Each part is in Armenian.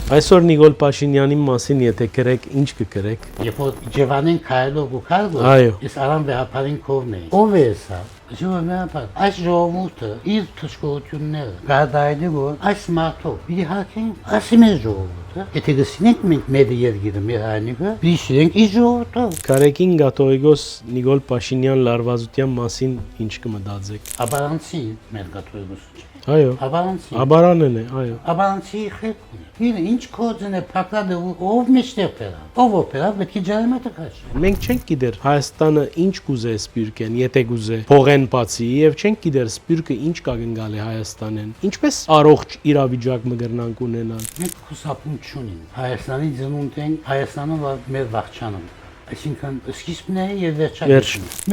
Այսօր Նիկոլ Փաշինյանի մասին եթե գրեք, ինչ կգրեք։ Երբ որ Ջևանին քայլող ու քայլող, Այո։ ես արան վեհապարին կողմն էի։ Ով է սա։ Ժողովուրդը, այս ժողովուրդը իր թշկողությունները գարդայելի որ այս մարդով իր հարկին ասիմե ժողովուրդը, եթե գսինենք մենք մեր երկիրը, մեր հայրենիքը, բիշենք իր ժողովուրդով։ Կարեկին Գաթողիկոս Նիկոլ Փաշինյան լարվածության մասին ինչ կմտածեք։ Աբարանցի մեր կաթողիկոսը։ Այո։ Աբարանցի։ Աբարանն է, այո։ Աբարանցի խեք ունի։ Իր ինչ կոծն է փակած ով մեջտեղ բերա։ Ով օպերա պետք է ջարմատը քաշ։ Մենք չենք գիտեր Հայաստանը ինչ կուզե սպյուրքեն, եթե գուզե փողեն բացի եւ չենք գիտեր սպյուրքը ինչ կգնալ է Հայաստանեն։ Ինչպես առողջ իրավիճակ մգրնանք ունենալ։ Մենք խուսափում չունենք։ Հայաստանի ծնունդ ենք, Հայաստանը մեր վաղճանը։ Այսինքն սկիզբն է եւ վերջը։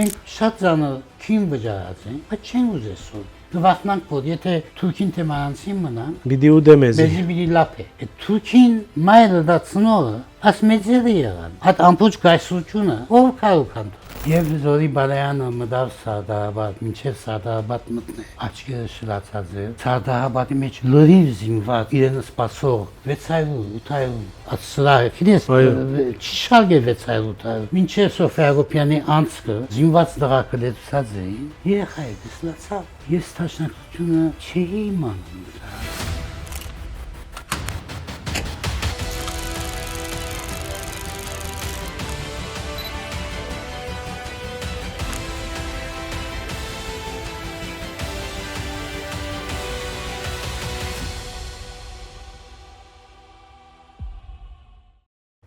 Մենք շատ ծանր քին վճարած ենք, բայց չենք ուզեսու։ Դվախնանք որ եթե Թուրքին թեմանցին մնան, Բիդի ու դեմեզի։ Մեզի բիդի լապե։ Թուրքին մայրը դա ծնողը, աս մեծերը եղան։ Այդ ամբողջ գայսությունը ով կարողան։ Եվ Զորի Բալայանը մտավ Սարդարաբադ, մինչև Սարդարաբադ մտնե։ Աչքերը շլացած է։ Սարդարաբադի մեջ լրիվ զինված իրեն սպասող 600-800 ասրահ քիդես չիշալ է 600-800 մինչև Սոֆիա Հակոբյանի անցքը զինված դղակը լեցած է։ Երեխայի դիսլացավ։ Ես տաշնակցությունը չի իմանում։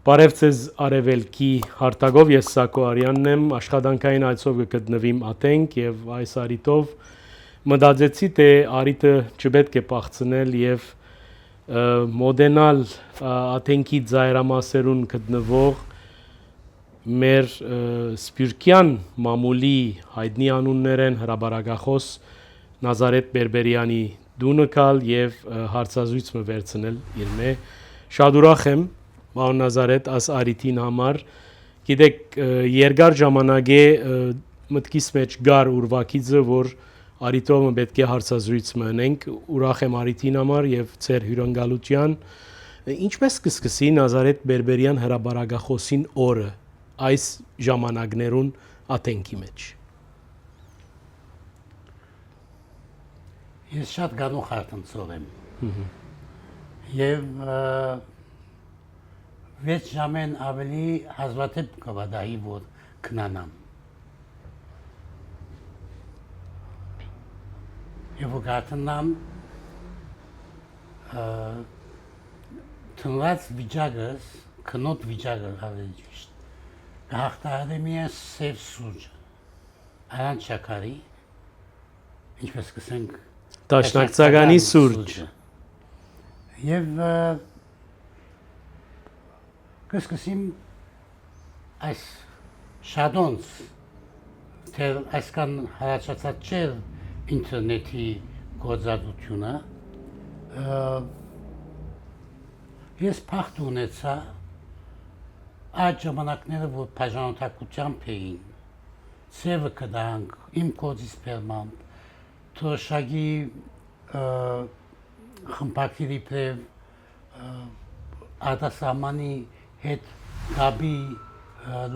Բարև ձեզ Արևելքի հարտագով ես Սակո Արյանն եմ, աշխատանքային այցով կգտնվիմ Աթենք եւ այս արիտով մտածեցի թե արիտը չպետք է փախցնել եւ մոդենալ Աթենքի ծայրամասերուն գտնվող մեր Սպյուրքյան մամուլի հայտնի անուններեն հրաբարակախոս Նազարեթ Բերբերյանի դունը կալ եւ հարցազրույց մը վերցնել իր մե շատ ուրախ եմ Պարոն Նազարեթ աս արիտին համար գիտեք երկար ժամանակ է մտքիս մեջ գար ուրվակիցը որ արիտով պետք է հարցազրույց մնենք ուրախ եմ արիտին համար եւ ծեր հյուրընկալության ինչպես կսկսի Նազարեթ Բերբերյան հրաբարակախոսին օրը այս ժամանակներուն Աթենքի մեջ Ես շատ գանուխ արտընծող եմ եւ Վեց ժամեն ավելի հազվադեպ կվադայի որ կնանամ եւ որ գատնամ տնված վիճակս կնոտ վիճակը ավելի ճիշտ գահտարեմ ես սև սուրճ արան չակարի ինչպես կսենք Տաշնակցականի սուրճ եւ Կսկսիմ այս շադոնց թե այսքան հարաճացած չէր ինտերնետի գործածությունը ես փախտ ունեցա այդ ժամանակները որ բաժանորդակությամբ էին ծևը կդանք իմ կոծից պերմամբ թոշակի խմբակիրի պրև արտասահմանի հետ գաբի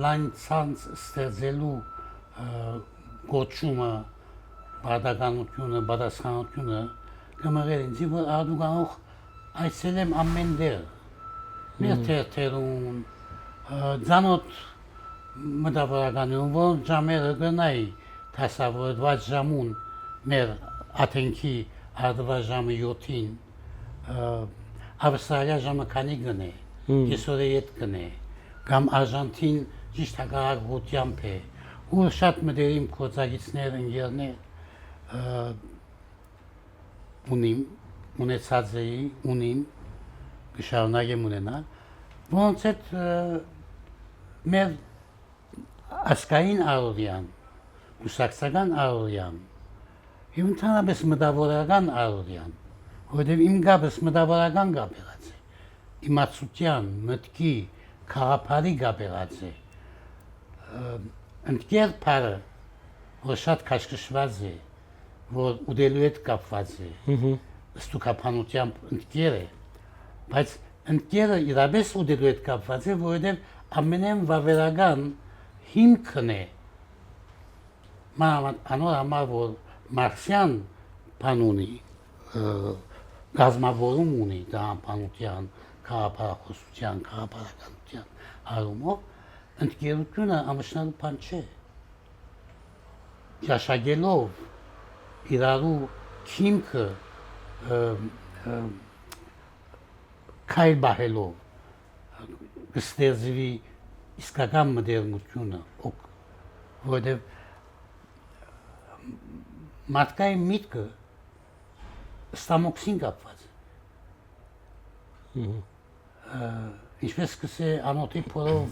լայն ցանց ստեղծելու գոչումը բադականությունը բադասխանությունը կմղեր ինձ որ ադուգանող այցելեմ ամեն դեր մեր թերթերուն ձանոտ մտավորականություն որ ժամերը գնայի տասավորված ժամուն մեր Աթենքի ադվա ժամը 7-ին Ավստրալիա ժամը քանի գնե Կեսօրե ետ կնե, կամ Արժանտին ճիշտ հակառակությամբ է, ու շատ մտերիմ կոծագիցներ ընկերներ ունիմ, ունեցած էի, ունիմ, կշարունակեմ ունենալ, ոնց այդ մեր ասկային առօրյան, կուսակցական առօրյան, եւ ընդհանրապես մտավորական առօրյան, որովհետեւ իմ գաբս մտավորական գաբ եղած է իմացության, մտքի, խաղապարի գաբերած է, ընդկեր պարը, որ շատ կաշկշված է, որ ուդելու հետ կապված է, ստուկապանությամբ ընդկեր է, բայց ընկերը իրապես ուդելու հետ կապված է, որովհետև ամենեն վավերական հիմքն է անոր համար, որ մարքսյան բան ունի, գազմավորում ունի դահանապանության, քաղաքախոսության, քաղաքականության առումով, ընկերությունը ամշնալու բան չէ։ Ճաշակելով իրարու քիմքը քայլ բահելով կստեղծվի իսկական մոդեռնությունը, որովհետև մարդկային միտքը ստամոքսին կապված է։ Ինչպես կսե անոթի փորով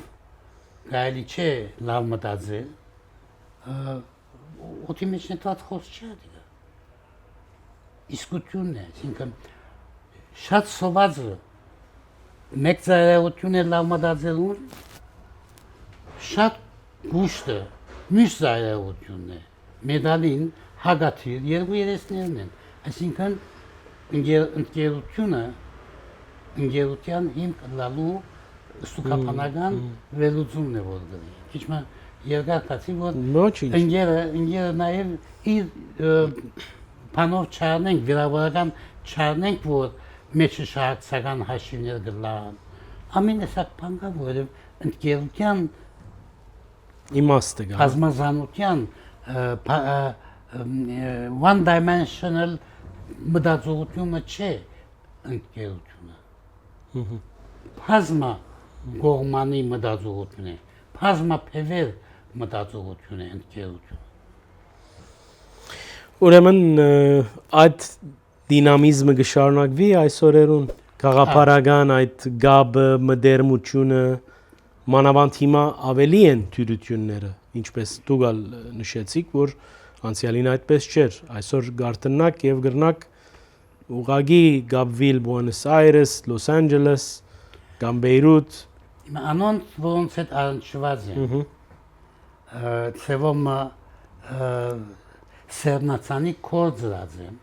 գայելի չէ լավ մտածել, օդի մեջ նետված խոսք չէ դիգա։ Իսկությունն է, այսինքն շատ սովածը մեկ ծայրահեղություն է լավ մտածելուն, շատ գուշտը մյուս ծայրահեղությունն է, մեդալին հագաթիր երկու երեսներն են, այսինքն ընկերության հիմք լալու ստուգաբանական վերլուծումն է որ գրի։ Քիչ մը երկար կացի, որ ընկերը նաև իր բանով չարնենք, վիրավորական չարնենք, որ մեջը շահացական հաշիվներ գլան։ Ամեն էսակ բան կա, որովհետև ընկերության իմաստը գա։ Բազմազանության one dimensional մտածողությունը չէ ընկերությունը։ Բազմա կողմանի մտածողություն է, բազմա փևեր մտածողություն է ընկերությունը։ Ուրեմն այդ դինամիզմը կշարունակվի այսօրերուն գաղափարական այդ գաբը մդերմությունը մանավանդ հիմա ավելի են թյուրությունները, ինչպես դուք նշեցիք, որ անցյալին այդպես չէր, այսօր գարտնակ եւ գրնակ ուղագի գաբվիլ Բուենոս Այրես, Լոս Անջելես, կամ Բեյրութ։ Անոնց որոնց հետ առնչված են, ծևոմը սերնացանի կորձրած են,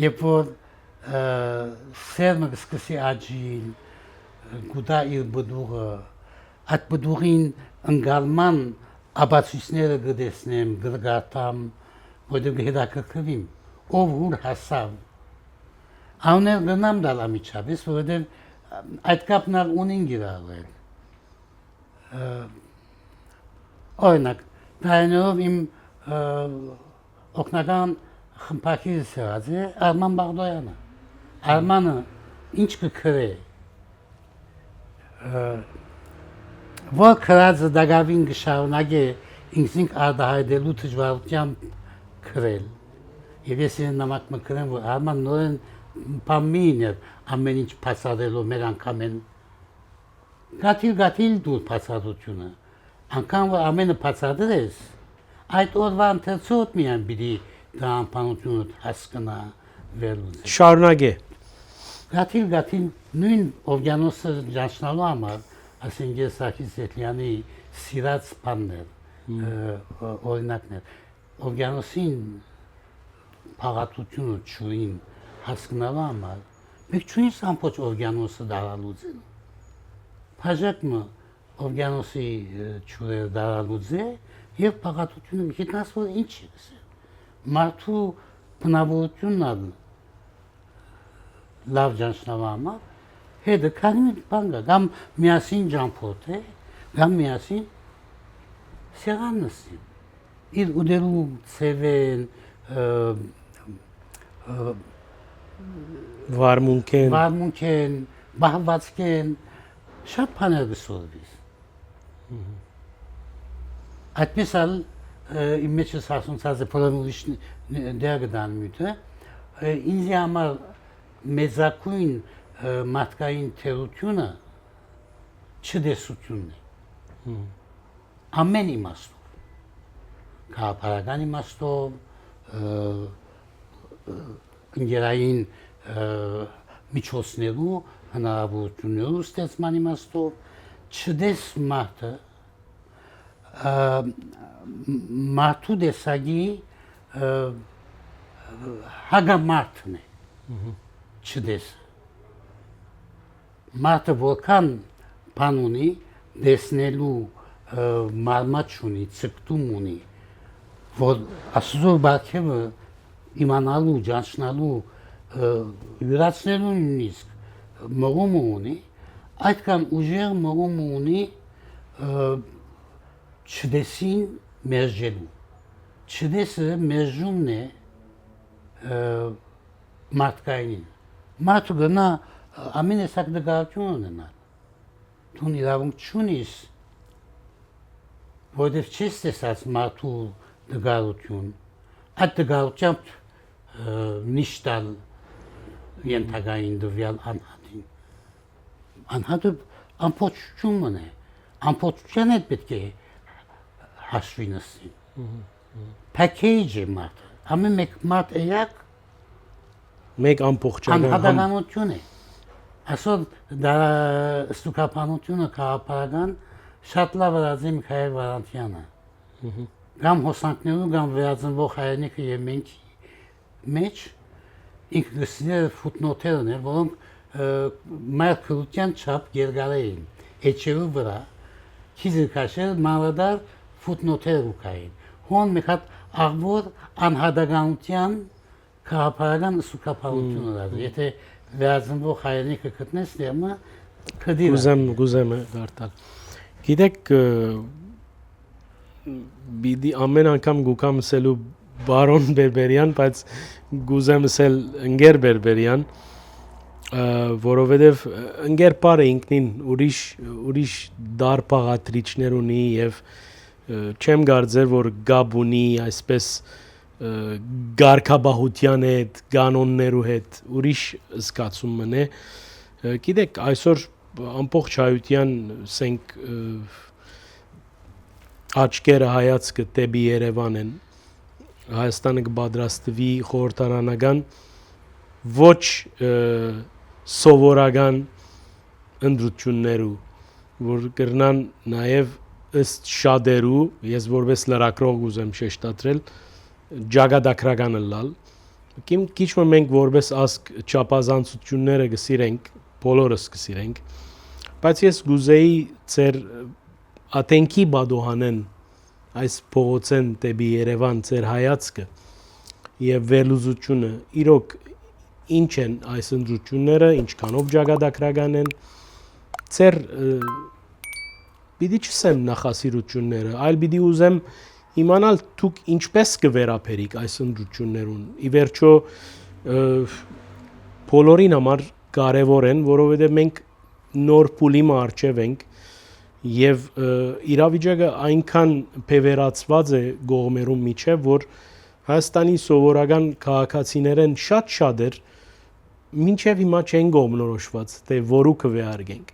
երբ որ սերնը կսկսի աջին, գուտա իր բդուղը, այդ բդուղին ընգալման աբացույցները գտեսնեմ, գրգարտամ, որտեղ հետաքրքրվիմ, ով ուր հասավ։ Աններ գնամ դալ ամիջապես, որովհետև այդ կապն ալ ունին գիրառել։ Օրինակ, դայներով իմ օգնական խմբակիրս եղած է Արման Բաղդոյանը։ Արմանը ինչ կքրե, որ քրածը դագավին կշարունակե ինքնին արտահայտելու դժվարությամբ քրել։ Եվ ես իրեն նամակ մկրեմ, որ Արման նորեն պամին էր ամեն ինչ բացառելով մեր անգամ են գաթիլ դուր բացառությունը։ Անգամ որ ամենը բացառես, այդ օրվա ընթացքում միայն պիտի դահանապանությունը հասկանա վերլուծել։ Շարունակե։ Գաթիլ նույն օվկիանոսը ճանչնալու համար, ասենք ես Սարգիս Սեթլյանի սիրած բաններ, օրինակներ, օվկիանոսին փաղատությունը ճուրին հասկանալու համար, մենք չունենք ամբողջ օվկիանոսը դարալուծել։ Բաժակը օվկիանոսի ճուրերը դարալուծել եւ փաղատությունը գիտնաս որ ինչ է ասել։ Մարդու բնավորությունն լավ ճանչնալու համար հետը քանի բան կա, կամ միասին ճամփորդ է, կամ միասին սեղաննսին։ Իր ուդելու ծևեն, վարմունքեն, բահվածքեն, շատ բաներ կսորվիս։ Այդպես ալ իմ մեջ ես հասունցած է փորոն ուրիշ դեր գտան մյութը, ինձի համար մեծակույն մարդկային թերությունը չդեսությունն է։ Ամեն իմաստով, քաղաքական իմաստով, ընկերային միջոցներու հնարավորություններու ստեղծման իմաստով չդես մարդը մարդու դեսագի հագամարտն է չդես մարդը որքան բան ունի դեսնելու մարմաճ ունի, ցկտում ունի, որ Աստծո բարգեւը իմանալու, ճանչնալու, յուրացնելու նույնիսկ մողում ունի, այդքան ուժեղ մողում ունի չդեսին մերժելու։ Չդեսը մերժումն է մարդկային։ Մարդը գնա ամեն տեսակ դգարություն ունենալ։ Դու իրավունք չունիս, որովհետև չես տեսած մարդու դգարություն, այդ դգարությամբ նիշտալ ենթակային դվյալ անհատին։ Անհատը ամփոփություն ունի, ամփոփության հետ պետք է հաշվի նստին։ Package է մարդը, ամեն մեկ մարդ էակ մեկ ամբողջական անհատականություն է։ Այսօր դա ստուգաբանությունը քաղաքական շատ լավ վարազի Միքայել Վարանտյանը։ Կամ հոսանքներու կամ վերածնվող հայրենիքը եւ մենք մեջ ինքնասեր ֆուտնոտերն են, որոնք մարգարության չափ երկարային էջերու վրա քիզը քաշել մանրադար ֆուտնոտեր ուկային։ Հոն մի հատ աղբոր անհատականության քաղաքական ստուգաբանություն ունի։ Եթե վերածնվող հայրենիքը գտնես դեմը քդի գուզեմ գարտալ։ Գիտեք բիդի ամեն անգամ գուկամ սելու բարոն Բերբերյան, բայց գուզեմ սել ընկեր Բերբերյան, որովհետև ընկեր բարը ինքնին ուրիշ դարպաղատրիչներ ունի եւ չեմ կարծեր որ գաբ ունի այսպես գարկաբահության հետ, կանոններու հետ ուրիշ զգացում մնե։ Գիտեք այսօր ամբողջ հայության սենք աչքերը հայացքը դեպի Երևան են։ Հայաստանը կբادرաստվի խորհրդարանական ոչ սովորական ընդրություններու, որ կրնան նաև ըստ շատերու, ես որպես լրագրող ուզեմ շեշտադրել, ջագադակրականը լալ։ Քիչ մենք որպես ասկ չափազանցությունները կսիրենք, բոլորս կսիրենք, բայց ես գուզեի ծեր ատենքի բադոհանեն այս փողոցեն դեպի Երևան ծեր հայացքը եւ վերլուծությունը իրոք ինչ են այս ընդրությունները, ինչքանով ջագադակրական են, ծեր պիտի չսեմ նախասիրությունները, այլ պիտի ուզեմ իմանալ դուք ինչպես կվերապերիք այս ընդրություններուն։ Ի վերջո բոլորին համար կարևոր են, որովհետև մենք նոր փուլի մարջև ենք եւ իրավիճակը այնքան փևերացված է գողմերում միջև, որ Հայաստանի սովորական քաղաքացիներեն շատ էր մինչև հիմա չեն գոմնորոշված, թե որու կվեարգենք։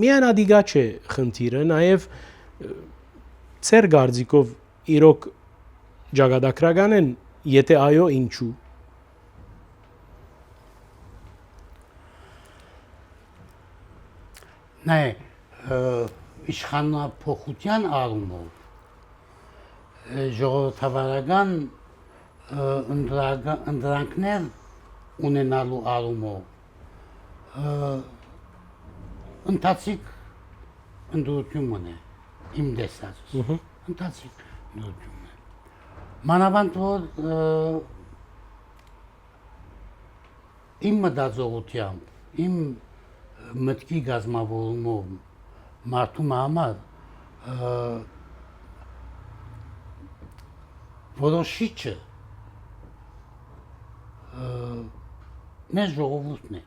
Միայն ադիգա չէ խնդիրը, նաև ծեր գարձիկով իրոք ջագադակրական են, եթե այո, ինչու։ Նայ, իշխանափոխության առումով ժողովրդավարական ընդրանքներ ունենալու առումով ընթացիկ ընդրություն ունի իմ դեսածս ընթացիկ ընդրություն ունի մանավանդ որ իմ մտածողությամբ իմ մտքի գազմավորումով մարդու համար որոշիչը մեր ժողովուրդն է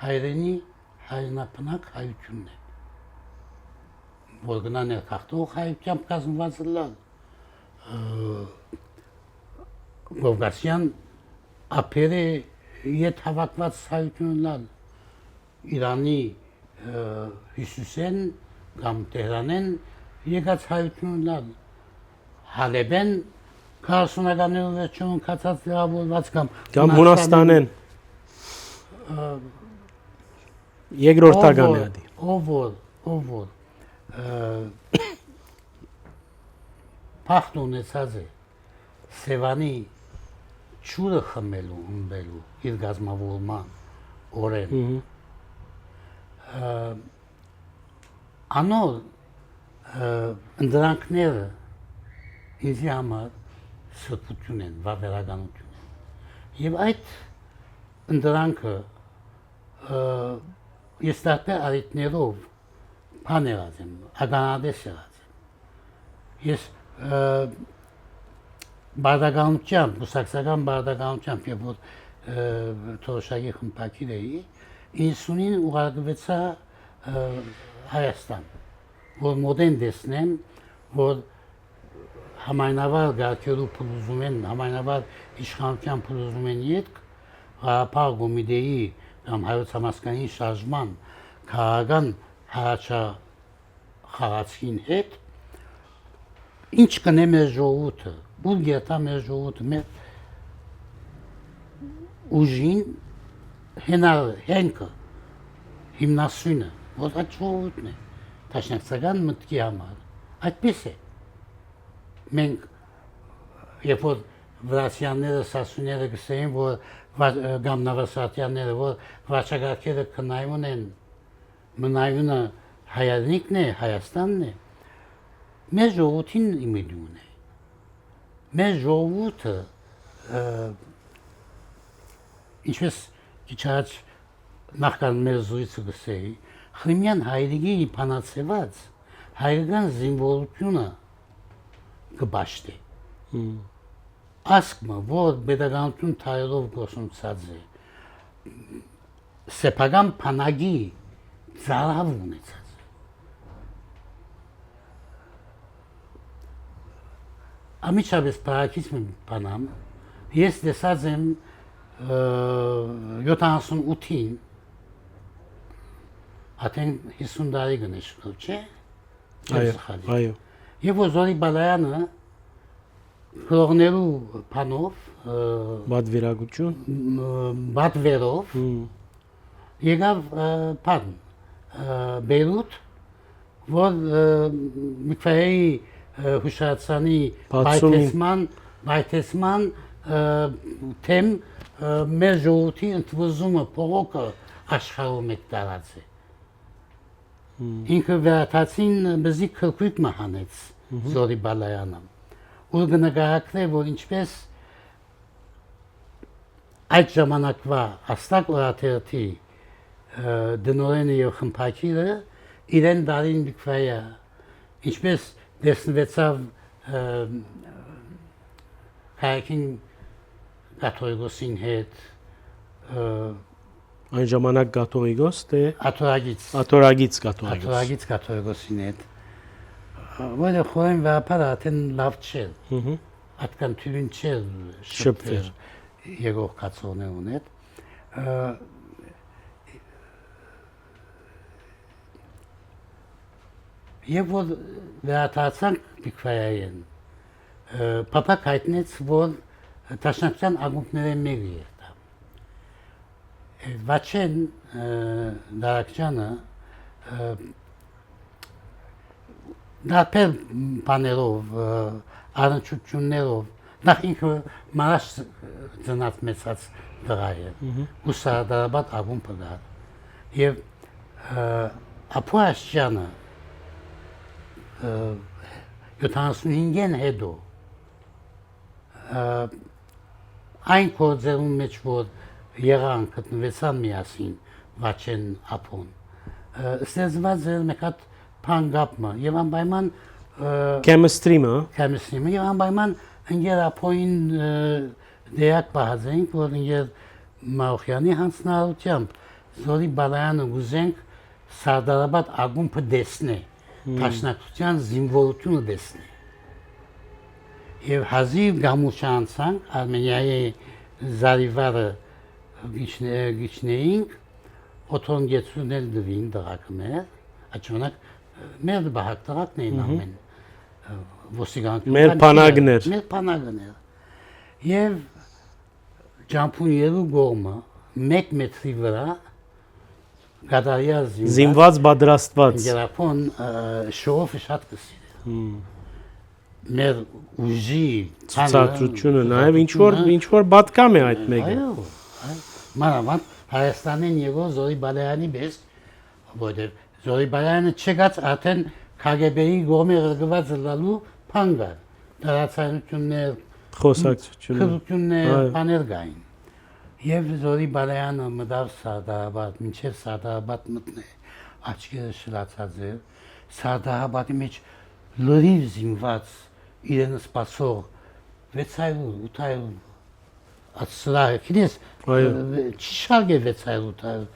հայրենի հայրենապնակ հայությունն է որ գնա ներքախտող հայությամբ կազմված լալ Կովկասյան ափերը ետ հավաքված հայություն լալ Իրանի Հիսուսեն կամ Տեհրանեն եկած հայություն լալ Հալեբեն 40-ականներու վերջում կացած դրավորված կամ Հունաստանեն երկրորդական է ադի ով որ փախտ ունեցած է Սևանի ճուրը խմելու ըմբելու իր գազմավորման օրեն անոր ընդրանքները ինձ համար սրբություն են, վավերականություն են։ Եվ այդ ընդրանքը ես տարբեր առիթներով բան եղած եմ, ականատես եղած եմ։ Ես բարդականությամբ, բուսակցական բարդականությամբ, երբ որ թորոշակի խմբակիր էի, 90-ին ուղարկվեցա Հայաստան, որ մոդեն տեսնեմ, որ համայնավար գարքերու փլուզում են, համայնավար իշխանության փլուզում են ետք, Ղարաբաղ Գոմիդեի կամ հայոց համասկանին շարժման քաղաքական հառաչախաղացին հետ, ինչ կնե մեր ժողովուրդը, ուր գերտա մեր ժողովուրդը, մեր ուժին հենքը, հիմնասյունը, որ այդ ժողովուրդն է, դաշնակցական մտքի համար, այդպես է։ Մենք, երբ որ վրացյանները, սասունները գսեին, որ կամ նավասատյանները, որ վարչագարքերը կնայուն են, մնայունը հայրենիքն է, Հայաստանն է, մեր ժողովրդին իմիջուն է։ Մեր ժողովուրդը, ինչպես քիչ առաջ նախքան մեր զրույցը գսեի, Խրիմյան հայրիկի իբանացված հայրական զինվորությունը կբաշտի։ Ասկմը, որ պետականություն թայելով գործունեած է, սեփական բանակի ծառավ ունեցած։ Ամիջապես պարակից մի բանամ, ես տեսած եմ 78-ին, ատեն 50 տարի գնեշքով, չէ? Այո։ Եվ որ Զորի Բալայանը փողներու բանով, բադվերով, եկավ բան, Բեյրութ, որ Միքվայի հուշարձանի բայթեսման թեմ մեր ժողովրդի ընդվզումը փողոքը աշխարհում է տարած է։ Ինքը վերաթացին բզի քրկույտ մահանեց Զորի Բալայանը, որ կնկարագրե, որ ինչպես այդ ժամանակվա Աստակ օրաթերթի դնորենը եւ խմբակիրը իրեն դարին Միքվայա, ինչպես դեսնվեցավ հայքին կաթողիկոսին հետ, այն ժամանակ կաթողիկոս, թե աթորագից կաթողիկոսին հետ, որը խորեն վապար ատեն լավ չեր, ատկան թյուրին չեր շպվեր եղող կացողներուն հետ, Եվ որ վերաթացանք Միքվայային, պապակ հայտնեց, որ դաշնակցության ակումբները մեկի էր դա։ Վաչեն Դարակչյանը դարբեր բաներով, առնչություններով, նախ ինքը մարաշ ծնած մեծած դղա էր, ու Սարդարաբադ ակումբը դար։ Եվ Ապո Աշճյանը 75-ին հետո այն կորձերուն մեջ, որ եղան գտնվեցան միասին Վաչեն Ապոն, ստեղծված էր մեկ հատ բան գապը եւ անպայման Chemistry-ը եւ անպայման ընկեր Ապոին դեակ բաժանենք, որ ընկեր Մաղոյանի հանձնարարությամբ Զորի Բալայանը ուզենք Սարդարաբադ ակումբը դեսնե, դաշնակցության զինվորությունը դեսնե։ Եվ հազիվ գամուշանցանք Արմենիայի Զարիվարը գիչնեինք, օթոնգեցուն էլ դվին դղակը մեր, այդ ժամանակ մեր բահակ դղակն էին ամեն ոստիկանություն։ Մեր պանագներ։ Եվ ջամփուն երու գողմը 1 մետրի վրա գադարյա զինված պատրաստված Գերապոն շոուը շատ կսիրել։ Մեր ուժի ցածրությունը նաև ինչ որ բատկամ է այդ մեկը։ Այո, մանավանդ Հայաստանին եղող Զորի Բալայանի պես որտեղ Զորիբարյանը չգաց արդեն KGB-ի գոմի ղրգված լալու բան կար, տարածայնություններ, խոսակցություններ, բաներ կային։ Եվ Զորիբարյանը մտավ Սարդարաբադ, մինչև Սարդարաբադ մտնի, աչքերը շլացած էր, Սարդարաբադի մեջ լրիվ զինված իրեն սպասող 600-800 սրահը, քնես չի շարգե 600-800,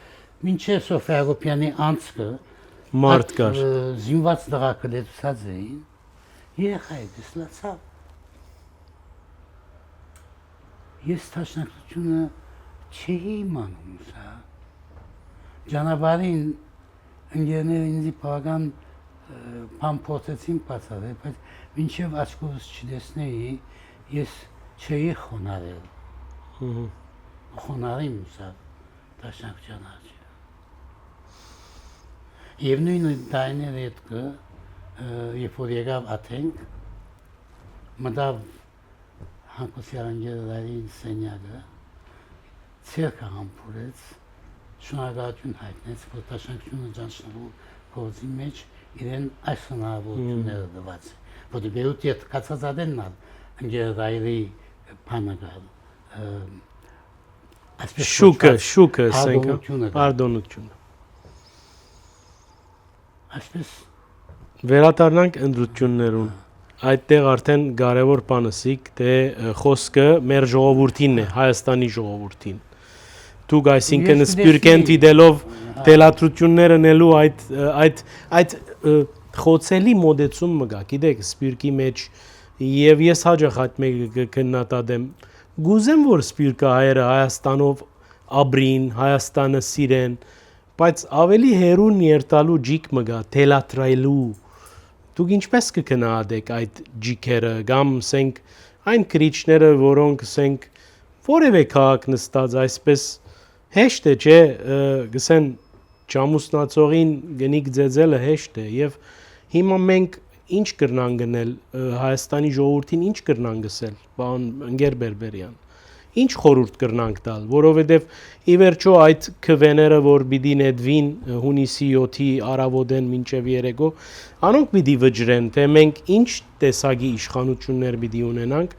մինչև Սոֆիա Հակոբյանի անցքը մարդ կար, զինված դղակը լեցած էին, երեխայք սլացավ։ Ես տաշնակցությունը չի իմանում սա։ Ճանապարհին ընկերները ինձ բավական բան փոխեցին բացառել, բայց մինչև աչքովս չտեսնեի, ես չէի խոնարհել։ Խոնարհին սա տաշնակցության աչքը։ Եվ նույն դայները հետքը, երբ որ եկավ Աթենք, մտավ Հանկոսյան ընկերների սենյակը, ցերկը համբուրեց, շնորհակալություն հայտնեց, որ տաշնակցությունը ճանաչելու գործի մեջ իրեն այս հնարավորությունները տված է, որտեղ բերուտի հետ կացած ադենն ալ ընկերների բանը կար, շուկը, պարդոնությունը։ Այսպես վերադառնանք ընդրություններուն։ Այդտեղ արդեն կարևոր բանը սիկ, թե խոսքը մեր ժողովրդինն է, Հայաստանի ժողովրդին։ Դուք այսինքն սպիրկեն դիտելով թելադրությունները նելու այդ խոցելի մոդեցումը կա, գիտեք, սպիրկի մեջ եւ ես հաջող այդ մեկը քննադատեմ։ Գուզեմ որ սպիրկը հայերը Հայաստանով ապրին, Հայաստանը սիրեն, բայց ավելի հերուն երտալու ջիկ մգա, թելադրելու Դուք ինչպես կգնահատեք այդ ջիքերը, կամ ասենք այն քրիչները, որոնք ասենք որևէ քաղաք նստած այսպես հեշտ է, չէ, գսեն ճամուսնացողին գնիկ ձեզելը հեշտ է եւ հիմա մենք ինչ կրնան գնել Հայաստանի ժողովրդին ինչ կրնան գսել, բան ընկեր Բերբերյան։ Ինչ խորհուրդ կրնանք տալ, որովհետև ի վերջո այդ քվեները, որ պիտի նետվին հունիսի 7-ի առավոտեն մինչև երեկո, անոնք պիտի վճռեն, թե մենք ինչ տեսակի իշխանություններ պիտի ունենանք,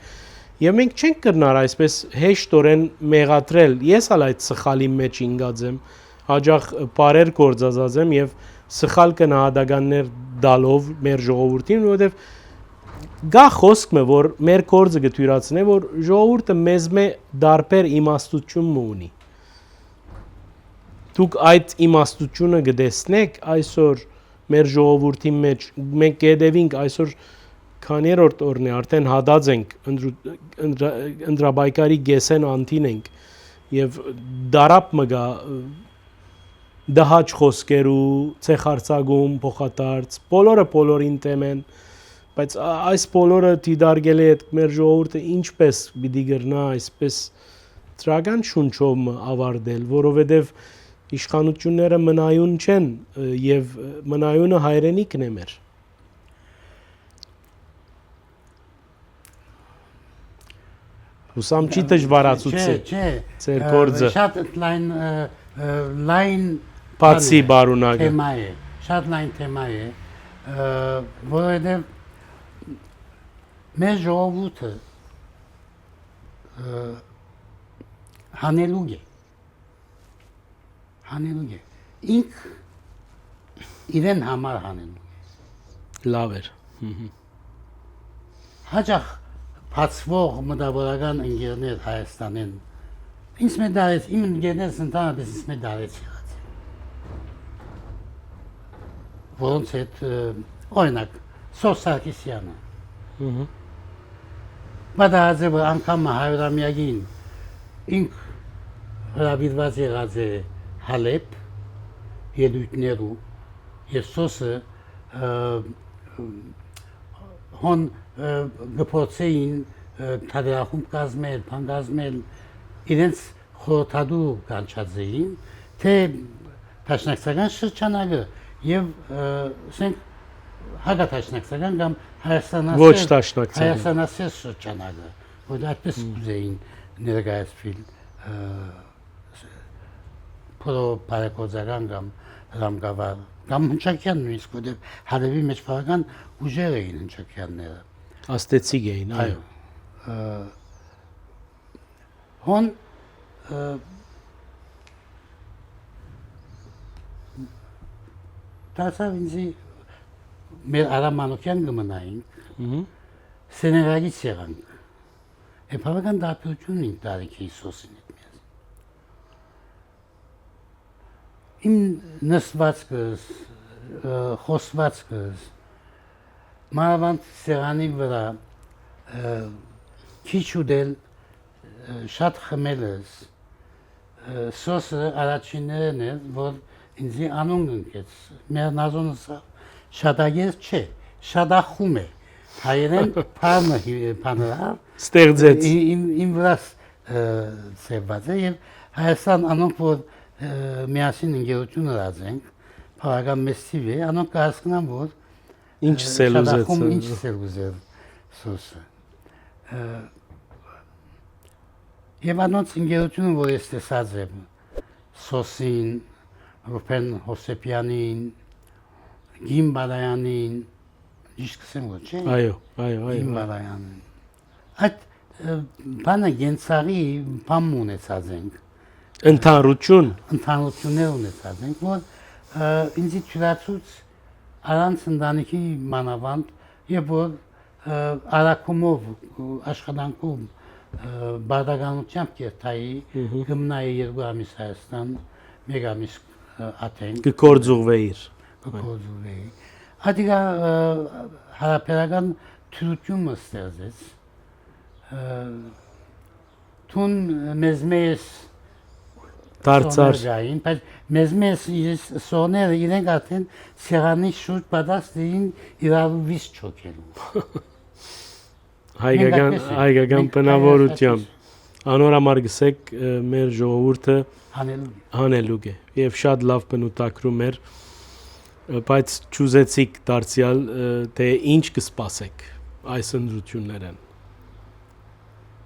եւ մենք չենք կրնար այսպես հեշտորեն մեղադրել։ Ես ալ այդ սխալի մեջ ինգած եմ, հաջող բարեր գործածած եմ եւ սխալ կնահատականներ դալով մեր ժողովրդին, որովհետև գա խոսքը որ մեր կորձը գտյուրացնե որ ժողովուրդը մեզ մե դարբեր իմաստություն ունի դուք այդ իմաստությունը գտեսնեք այսօր մեր ժողովրդի մեջ մենք կդեվինք այսօր քաներորդ օրն է արդեն հադած ենք ընդրաբայկարի գեսեն անտին ենք եւ դարապ մգա դահաճ խոսքերու ցեխարցագում փոխադարձ բոլորը բոլորին տեմեն բայց այս բոլորը դիդարգել է մեր ժողովուրդը ինչպես պիտի գրնա այսպես ծրական շունչով ավարտել, որովհետև իշխանությունները մնայուն չեն եւ մնայունը հայրենիքն է մեր։ Ուսամ չի դժվարացուցի։ Ձեր գործը։ Շատ լայն բացի բարունակը։ Թեմա է, շատ լայն թեմա է, որովհետև մեր ժողովուրդը հանելուկ է, ինք իրեն համար հանելուկ է։ Լավ էր։ Հաճախ բացվող մտավորական ընկերներ Հայաստանեն, ինձ մեր դարեց, իմ ընկերներս ընդհանրապես ինձ մեր դարեց եղած է։ Որոնց հետ, օրինակ, Սոս Սարգսյանը, Բադահաձե որ անգամ 100-ամյակին ինք հրավիրված եղած է Հալեբ ելույթներու եւ Սոսը հոն գփոցեին թադրախումբ կազմել, բան կազմել իրենց խորհրդադու կանչածեին թե տաշնակցական շրջանակը եւ ասենք հակատաշնակցական կամ Հայաստանասեր շրջանակը, որ այդպես ուզեին ներկայացվել փորոպարակոծական կամ ռամգավար կամ հնչակյան նույնիսկ որտեղ հարևի մեջ բավական ուժեր էին հնչակյանները Աստեցիկ էին, այո։ Հոն դասավ ինձ մեր Արամանոկյան գմնայինք Սենեգալից եղանք բավական դատություն ինք տարիքի Հիսուսին հետ միասին իմ նստվածքս խոսվածքս մանավանդ սեղանի վրա քիչ ուտել շատ խմելս սոսը առաջիններն էր որ ինձի անուն ընկեց մեր նազոնը շատագեր չէ շատախում է հայերեն փառնը փանրա Ստեղծեց։ իմ վրա ծեված է եւ Հայաստան անոնք որ միասին ընկերություն ունեցենք բավական մեծ թիվ է անոնք կհասկանան որ Ինչ սելուզեց։ Ինչ սելուզել սոսը եւ անոնց ընկերությունը որ ես տեսած եմ սոսին Ռուփեն Հոսեփյանին Գիմ Բալայանին ճիշտ կսեմ ոչ չէ Այո Գիմ Բալայանին այդ բանը գենցարի բամ ունեցած ենք Ընդհանրություններ ունեցած ենք որ ինձի թյուրացուց առանց ընտանիքի մանավանդ եւ որ արակումով աշխատանքում բարդականությամբ կերտայի գմնայի 2 ամիս Հայաստան 1 ամիս Աթենք կկործուղվեիր։ Հատիկա հարաբերական թյուրությունը ստեղծեց Թուն մեզ Դարձար բայց մեզ սոները իրենք արդեն սեղանի շուրջ պատրաստ էին իրարու վիզ չոքելու Հայկական բնավորությամբ անորամար գսեք մեր ժողովուրդը հանելուկ է եւ շատ լավ բնութագրում էր բայց ճուզեցիք դարձյալ թե ինչ կսպասեք այս ընդրություններն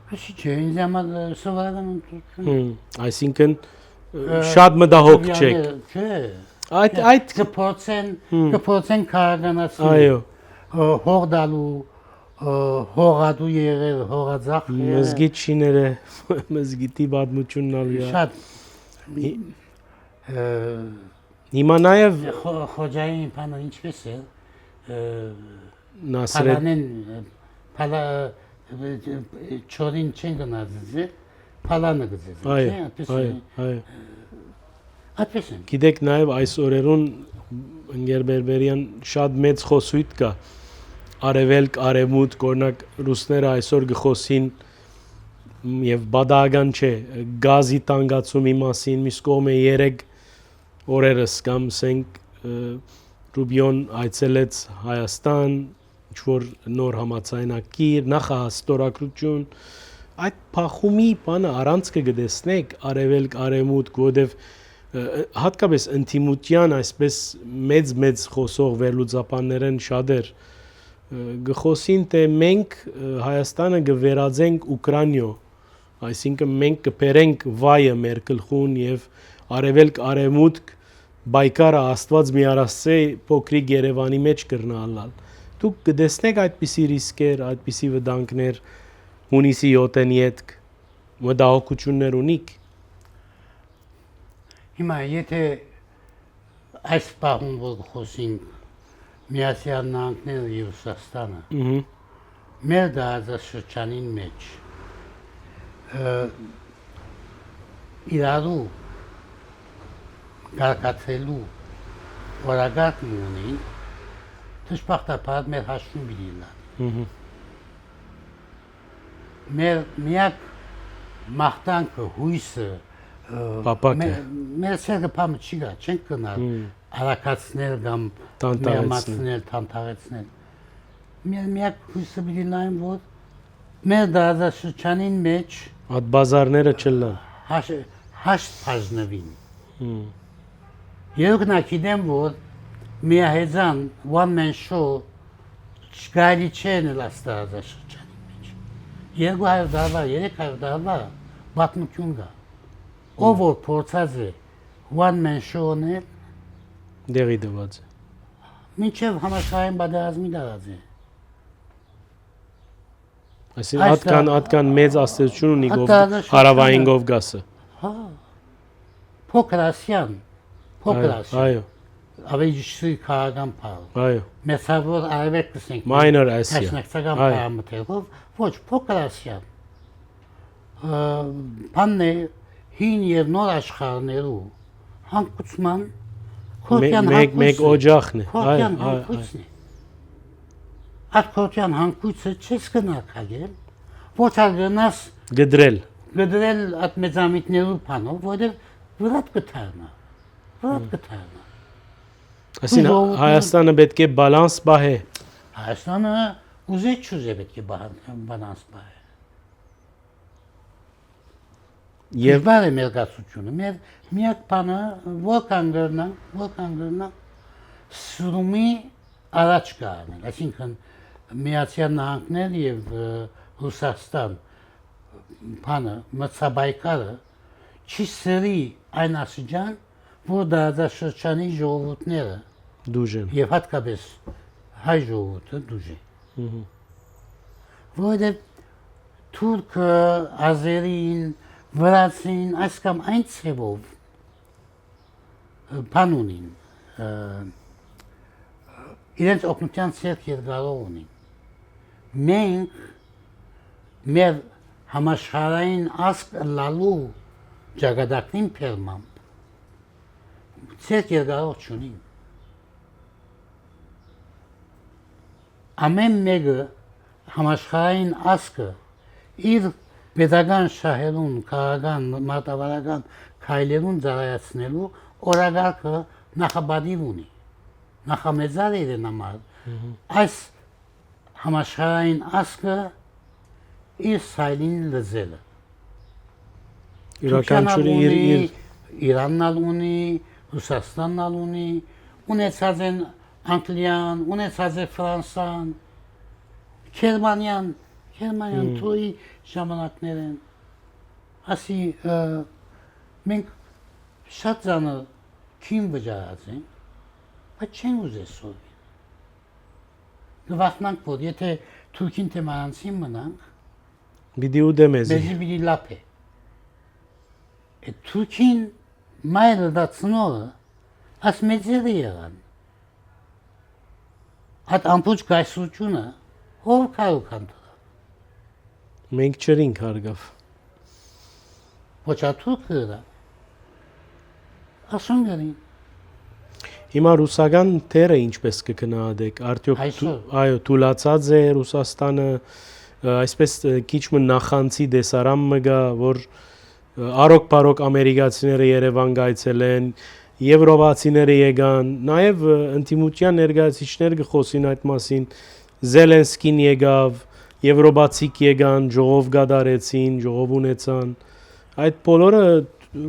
Չէ, ինձ համար սովորական ընդրություն Այսինքն շատ մտահոգ չեք Այդ կփորձեն քարականացնել Այո հողդալու հողադու եղել հողաձախ Մզգիթ շիները մզգիտի պատմությունն ալի Շատ Հիմա նաև Խոջայի բանը ինչպես է Նասրեդ Չորին չեն գնացել Փալանը գծել Այդպես է Գիտեք նաև այս օրերուն Ընկեր Բերբերյան շատ մեծ խոսույթ կա Արևելք, արևմուտք, օրինակ ռուսները այսօր գխոսին եւ բադական չէ գազի տանգացումի մասին միս կողմը 3 օրերս կամ ասենք Ռուբիոն այցելեց Հայաստան ինչ որ նոր համացայնակիր նախահաստորագրություն այդ փախումի բանը առանց կգտեսնեք արևելք արևմուտք որովհետեւ հատկապես ինտիմության այսպես մեծ խոսող վերլուծապաններն շատեր գխոսին թե մենք Հայաստանը գվերածենք Ուկրաինա այսինքն մենք կբերենք վայը մեր գլխուն եւ արևելք արևմուտք բայկարը Աստված միարասցե փոքրիկ Երևանի մեջ կրնալալ դուք կդեսնեք այդպիսի ռիսկեր այդպիսի վտանգներ հունիսի 7-ին յետք մտահոգություններ ունիք Հիմա եթե այս բաղում որ խոսենք Միացյալ Նահանգները եւ Ռուսաստանը մեր դարաշրջանին մեջ իրարու գարկացելու որակակ ունի դժբախտաբար մեր հաշվում բիլիլա մեր միակ մաղթանքը հույսը մեր սերը պամը չի գա չենք կնալ արակացնել կամ միամացնել, թանթարեցնել մեր միակ հույսը բիլիլային որ մեր դարաշրջանին մեջ Այդ բազարները չլան հաշտ բաժնվին Երկնա գիտեմ որ միահեծան one man show չկարի չեն լաստարաշրջանի մեջ 200 դարվա 300 դարվա պատմություն կա ով որ փորձած է one man show-ն Դեղի դված է։ Մինչև համաշխարհային պատերազմի դարած է։ Այսինքն ատկան մեծ աստեցություն ունի հարավային Կովկասը։ Հա։ Փոքրասյան։ Այո։ Ավելի ճիշտ քաղաքական փառ։ Այո։ Մեսավոր արևելք կսենք։ Minor Asia։ Տեխնիկական պարամետրով ոչ փոքրասյան։ Բանն է հին եւ նոր աշխարհներու հանգուցման մեկ օջախն է։ Այո։ Ակորտյան հանգույցը չես գնակալ, ոչ ալգնաս գդրել at մեծամիտներու բանով, որտեղ վրատ կթարնա։ Այսինքն Հայաստանը պետք է բալանս բահե։ Հայաստանը ուզե պետք է բալանս բահե։ Եվ բարի մեր գացությունը, մեր միակ բանը որքան գրնա սրումի առաջ գարնել, այսինքն Միացյալ Նահանգներ եւ Ռուսաստան բանը մրցաբայկարը չի սերի այն ասիջան, որ դարաշրջանի ժողովուրդները դուժեն եւ հատկապես հայ ժողովուրդը դուժեն։ Որովհետեւ թուրքը, ազերին, վրացին այս կամ այն ցևով բան ունին, իրենց օգնության ցերկ երկարող ունին։ Մենք մեր համաշխարհային ասկ լալու ճակատագրին փերմամբ ցերկ երկարող չունին։ Ամեն մեկը համաշխարհային ասկը իր pedagogan շահերուն, քաղաքական, մարտավարական քայլերուն ծառայացնելու օրակարգը նախաբադիվ ունի։ Նախամեծար իրեն համար այս համաշխարհային ասկը իր սայլին լզելը։ Յուրաքանչյուրի Իրանն ունի, Ռուսաստանն ունի, ունեցած են Անգլիան, ունեցած է Ֆրանսան, Գերմանիան թույի ժամանակներ են, ասի մենք շատ ծանր քին վճարած ենք, բայց չեն ուզես սովին։ Գվախնանք, որ եթե թուրքին թեմանանցին մնանք, բիդի ու դեմեզի։ մեզի բիդի լապ է։ Թուրքին մայրը դա ծնորը, աս մեծերը եղան։ Այդ ամպուչ գայսությունը, հով կարուքան Մենք չերինք հարգավ։ Ոչ աթուրքը դա։ Ասում գերին։ Հիմա ռուսական թերը ինչպես կգնահատեք, արդյոք այո, թուլացած է Ռուսաստանը, այսպես քիչ մը նախանցի դեսարան մը գա, որ արոք-բարոք ամերիկացիները Երևան գայցելեն, եվրոպացիները եկան, նաև ընդդիմության ներկայացուցիչներ կխոսին այդ մասին, Զելենսկին եկավ, եվրոպացիք եկան, ժողով գդարեցին, ժողով ունեցան, այդ բոլորը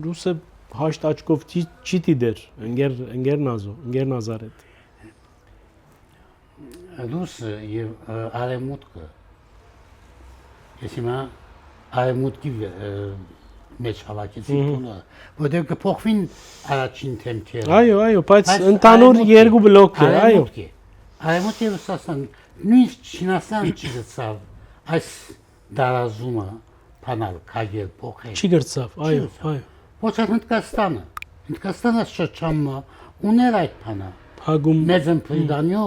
ռուսը հաշտ աչքով չի դիտեր, ընկեր Նազարեթ։ Ռուսը եւ արևմուտքը, ես հիմա արևմուտքի մեջ հավաքեցի բոլորը, որտեղ կփոխվին առաջին թեմքերը։ Այո, բայց ընդհանուր երկու բլոկ է, այո։ Արևմուտքի Ռուսաստան նույնիսկ Չինաստան չգցավ այս դարազումը փանալ կագել փոխել։ Չի գրծավ, այո։ Ոչ Հնդկաստանը շրջանը ուներ այդ փանը։ Փագում Մեծն Պրիդանյո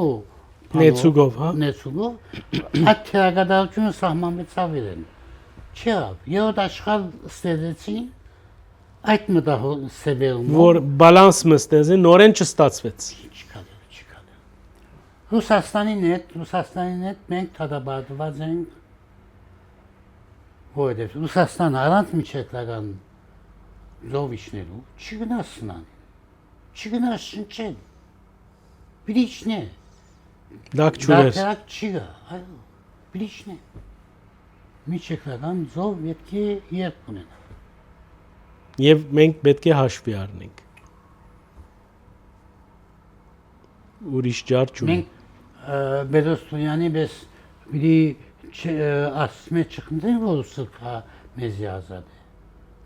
նեցուգով, հա։ Նեցուգով այդ թերագադարությունը սահմանվեցավ իրեն։ Չեղավ, երրորդ աշխարհ ստեղծեցին այդ մտահոր սեվերում։ Որ բալանս մստեզի նորեն չստացվեց։ Չկա։ Ռուսաստանի հետ մենք թադաբադված ենք, որովհետև Ռուսաստանը առանց միջերկրական զովիչներու չգնաց սնան, չգնաց շնչել, բրիչն է, դակ չուներ, դակերակ չի գա, այո, բրիչն է, միջերկրական զով պետք է երբ ունենա։ Եվ մենք պետք է հաշվի առնենք։ Ուրիշ ջար չունի։ Մենք Բերոստունյանի պես պիտի ասում է չխնդրենք, որ սրկա մեզի ազատ է։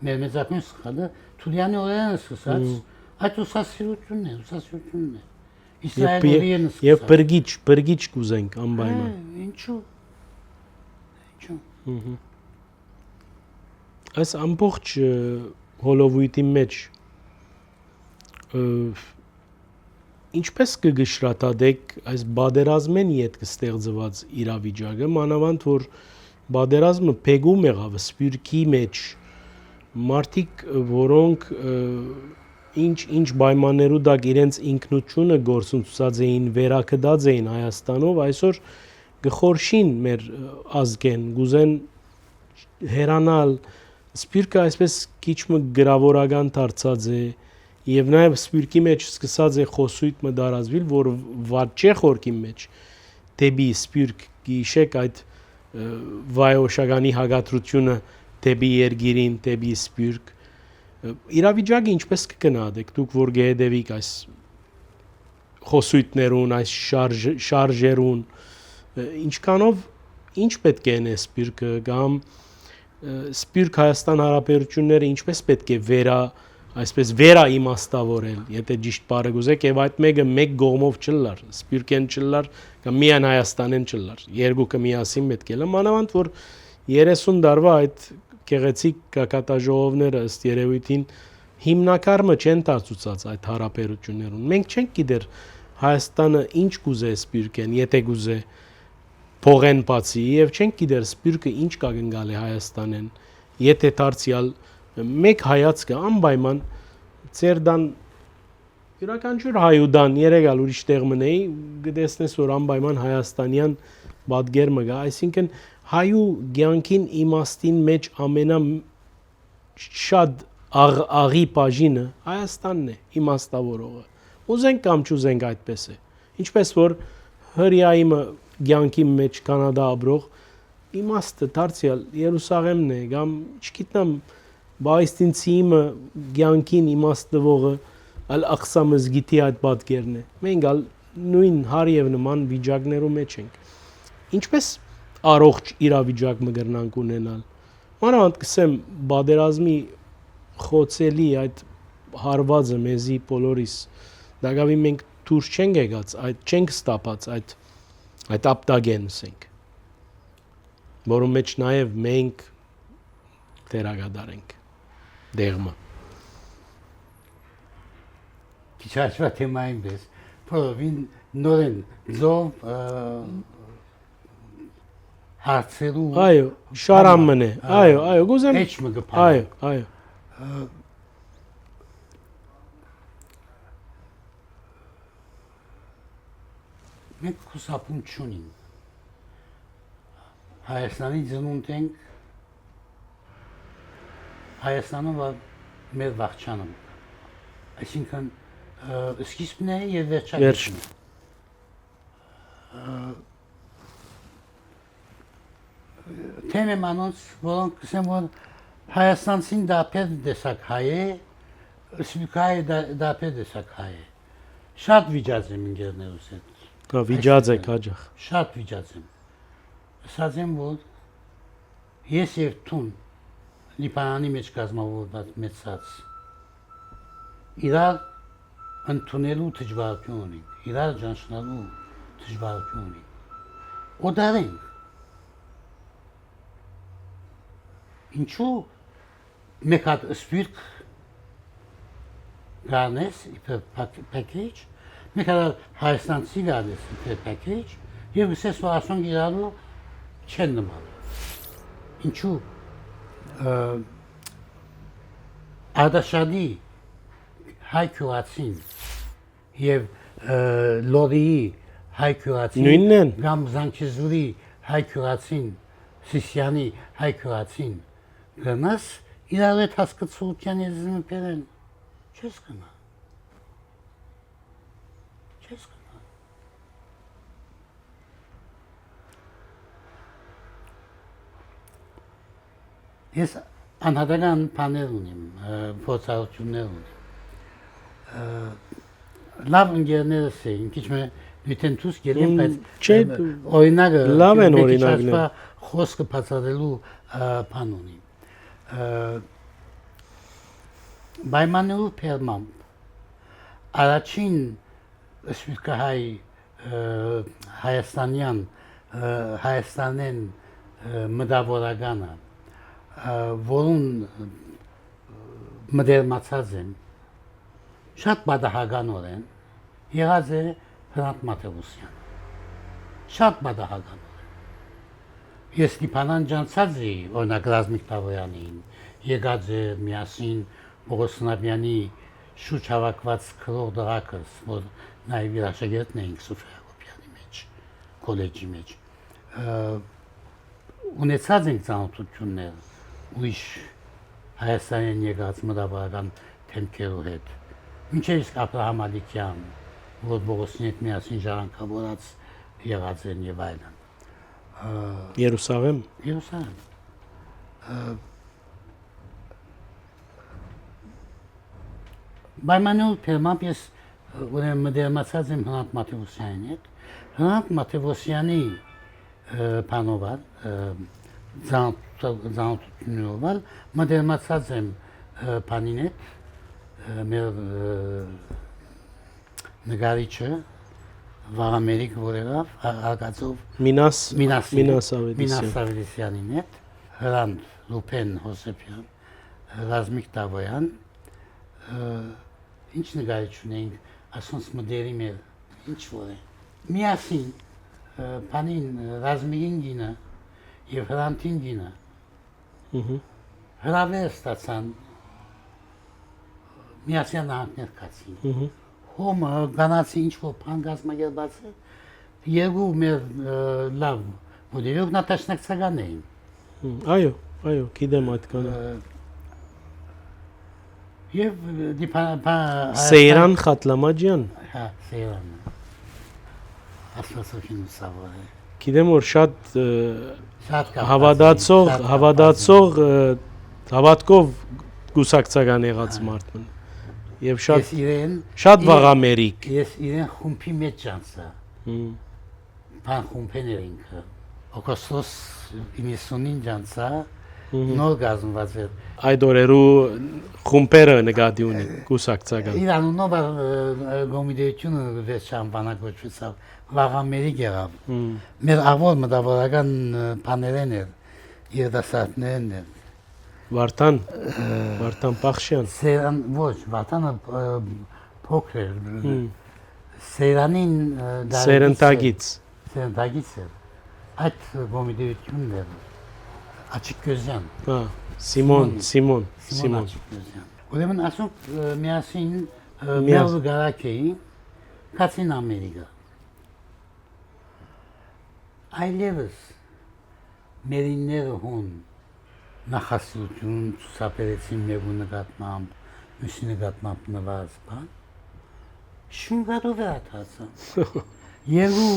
Մեր մեծակուն սխալը Թուլյանի օրերն սկսած այդ ուսասիրությունն է։ Իսրայելի են Եվ բրգիչ կուզենք անպայման։ Ինչու։ Այս ամբողջ հոլովույթի մեջ ինչպես կգշրատադեք այս բادرազմեն իդ կստեղծված իրավիճակը, մանավանդ որ բادرազմը փեգում եղավ սպյուրքի մեջ, մարդիկ, որոնք ինչ պայմաններու դակ իրենց ինքնությունը գործունեացած էին, վերակդած էին Հայաստանով, այսօր գխորշին մեր ազգեն, գուզեն հերանալ, սպյուրքը այսպես քիչ գրավորական դարձած է, եւ նաեւ սպյուրքի մեջ սկսած է խոսույթ մդարազվիլ, որ վաճե խորքի մեջ դեպի սպյուրք գիշեք այդ վայոշականի հագատրությունը դեպի երգիրին, դեպի սպյուրք իրավիճակը ինչպես կգնահատեք դուք որ գեհդեվիկ այս խոսույթներուն, այս շարժերուն ինչքանով ինչ պետք է նե սպյուրքը կամ սպյուրք Հայաստան Հանրապետությունները ինչպես պետք է այսպես վերաիմաստավորել, եթե ճիշտ բառը գուզեք, եւ այդ մեկը մեկ կողմով չլար, սպյուրքեն չլար, կամ միայն Հայաստանեն չլար, երկուքը միասին պետք է լա, մանավանդ որ 30 տարվա այդ գեղեցիկ կակատաժողովները ըստ երևույթին հիմնակարմը չեն դարձուցած այդ հարաբերություններուն։ Մենք չենք գիտեր Հայաստանը ինչ կուզե սպյուրքեն, եթե կուզե փողեն բացի, եւ չենք գիտեր սպյուրքը ինչ կգնալ է Հայաստանեն, եթե դարձյալ մեկ հայացքը անպայման ծերդան յուրաքանչյուր հայուդան երեգալ ուրիշ տեղ մնեի գտեսնես որ անպայման հայաստանյան պատկերը գա, այսինքն հայու ցանկին իմաստին մեջ ամենա շատ աղի բաժինը Հայաստանն է իմաստավորողը։ Ուզենք կամ չուզենք այդպես է։ Ինչպես որ հրյայիմը ցանկի մեջ կանադա ապրող իմաստը դարձյալ Երուսաղեմն է կամ չգիտեմ Պաղեստինցիը ցանկին իմաստվողը Ալ-Աղսա մզգիթի այդ պատկերն է։ Մենք ալ նույն հարև նման վիճակներում մեջ ենք։ Ինչպես առողջ իրավիճակ մգրնանք ունենալ։ Մանավանդ կսեմ բادرազմի խոցելի այդ հարվածը մեզի բոլորիս դակավի մենք դուրս չենք եկած, այդ չենք ստապած այդ ապտագեն ասենք, որում մեջ նաև մենք դերակատար ենք դեղմը։ Քիչ հաշվա թեմային պես, փորովին նորեն ձով հարցերու Այո, շարամն է, այո, գուզեմ Էջ մգփալ այո մենք խուսափում չունենք Հայաստանի ծնունդ ենք Հայաստանում մեր վաղճանում այսինքն սկիզբն է եւ վերջը թեմեմ անոնց որոնք կսեմ որ Հայաստանցին դապեր դեսակ հայ է սպյուրքայ դապեր դեսակ հայ է շատ վիճած եմ ինգերներուս հետ վիճած եք հաջող շատ վիճած եմ ասած եմ որ ես եւ տուն Լիբանանի մեջ կազմավորված մեծած իրար ընդունելու դժվարություն ունենք, իրար ճանչնալու դժվարություն ունենք, օդարենք, ինչու մեկ հատ սպյուրք գանես իպեր պակեջ, մեկ հատ հայաստանցի գանես իպեր պակեջ, և գսես որ ասոնք իրարու չեն նմալու, ինչու Ադաշադի հայ քյուղացին եւ լորիի հայ քյուղացին կամ Զանչեզուրի հայ քյուղացին Սիսյանի հայ քյուղացին գնաս իրար հետ հասկացության եզրին պերեն չես գնա ես անհատական բաներ ունիմ, փորձառություններ ունիմ։ Լավ ընկերներս էին, քիչ մե դիտեն դուս գելեն, բայց օրինակը լավ են օրինակները։ Խոսքը բացատրելու բան ունիմ։ Պայմաններով փերմամբ առաջին սպիտկահայ հայաստանյան Հայաստանեն մտավորականը որուն մդերմացած եմ շատ բադահականորեն եղած է Հրանտ Մաթևոսյան շատ բադահականորեն ես Ստիփանան ջանցածի օրինակ Ռազմիկ Տավոյանին եկած է միասին Պողոս Նաբյանի շուտ հավաքված քրող դրակս որ նաև իր աշակերտն էինք Սոֆիա Հակոբյանի մեջ կոլեջի մեջ ունեցած ենք ծանոթություններ ուրիշ Հայաստանյան եկած մտավորական թեմքերու հետ մինչև իսկ Աբրահամ Ալիքյան որ Բողոսյանի հետ միասին ժառանգավորած եղած են եւ այլն Երուսաղեմ Բայմանուր պերմամբ ես ուրեմն մդերմացած եմ Հրանտ Մաթևոսյանի հետ Հրանտ Մաթևոսյանի պանովար ծանոթությունով մդերմացած եմ պանին հետ մեր նկարիչը Վաղամերիկ որերավ արգածով Մինաս Ավետիսյանին հետ Հրանտ Լուպեն Հոսեփյան Ռազմիկ Տավոյան ինչ նկարիչ ունենք ասոնց մդերի մեր ինչ որ է միասին պանին Ռազմիկին գինը եւ Հրանտին գինը հրավեր ստացան միասին նահանգներ կացին Հոմը գանացի ինչ-որ բան գազմագերբաց է, երկու մեր լավ մոդերով նատաշնակցական էին։ Այո, գիտեմ այդ կանը։ Եվ Սեյրան Խատլամաջյան։ Հա, Սեյրան։ Ասլասոքին ուսավոր է։ Գիտեմ որ շատ հավատքով գուսակցական եղած մարդն Եվ շատ վաղամերիկ Ես իրեն խումբի մեջ ջանցա Պան խումբեն էր ինքը Օգոստոս 90-ին ջանցա Նոր գազմված էր Այդ օրերու խումբերը նկատի ունի գուսակցական Իր անունով գոմիդեությունը վեց անվանակոչվեցավ Վաղամերիկ եղավ Մեր ավոր մտավորական պաներեն էր երդասարտներն էր Վարդան Պախշյան Սեյրան, ոչ, Վարդանը փոքր էր Սեյրանին Սերընտագից էր Այդ գոմիդեությունն էր Աչիկ Գözյան Սիմոն Աչիկ Գözյան Ուրեմն ասոնք միասին մեր գարակ էի Կացին Ամերիկա Այլևս մերինները հոն նախասիրություն ցուցաբերեցին մեկու նկատմամբ, մյուսի նկատմամբ նվազ բան։ Շունգարով ատացա։ Երկու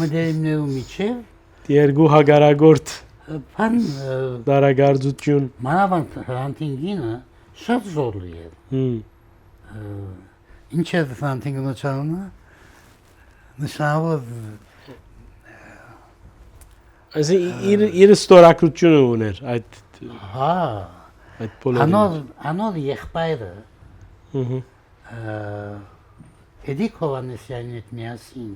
մդերիմներու միջև երկու հագարագործ բան դարագարձություն մանավանդ Հրանտինգինը շատ զորլի էր։ Ինչ է Հրանտինգը նշանը։ Նշանով Այսինքն իր ստորակրությունը ուներ այդ այդ բոլորը Անոր եղբայրը Էդի Հովհաննեսյանի հետ միասին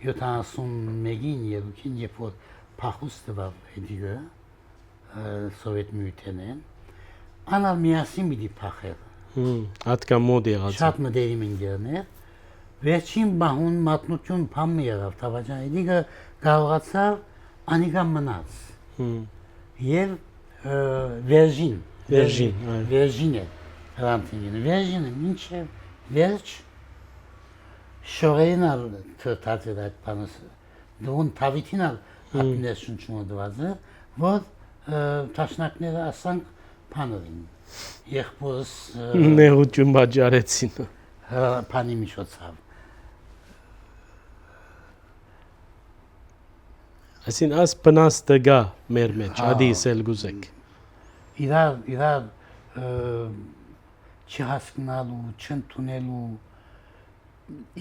71-ին երուքին երբ որ փախուս տվավ Էդիգը Սովետ Միութենեն անալ միասին պիտի փախեր հատկա մոդ եղած շատ մտերիմ ընկերներ վերջին բահուն մատնություն փամ եղավ Թավաջան Էդիգը կարողացավ անիկա մնաց եւ Վերժին է Հրանտինգինը Վերժինը մինչև վերջ շորենալ թրթած էր այդ բանս դրուն թավիթինալ հատիներ շնչմոդված է որ տաշնակները ասանք պանորին եղբորս նեղություն բաջարեցին պանի միջոցավ Այսին աս պնաս տգա մեր մեջ, ադի իսել գուզեք իրար չհասկնալու, չընդունելու,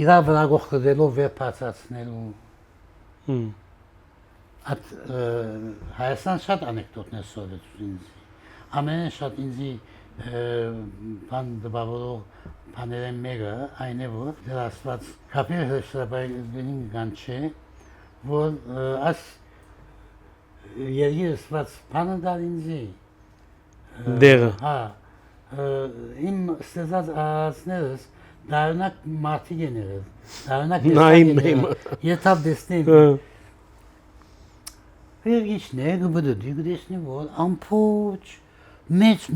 իրար վրա գողքրելով վերբացացնելու Այդ Հայաստան շատ անեկդոտներ սովետուց ինձ Ամենեն շատ ինձի բան դպավորող Panerem mega aynı bu. Rasvat kapı hırsızların gançı. Bu as yergi rasvat panı dalinci. Դեղը Ha. İm stezaz asneriz. Davnak martı generiz. Davnak Naim destek Bey. Yetab destek. Հա, Vergiç ne gibi de diyor destek bu. Ampuç. Meç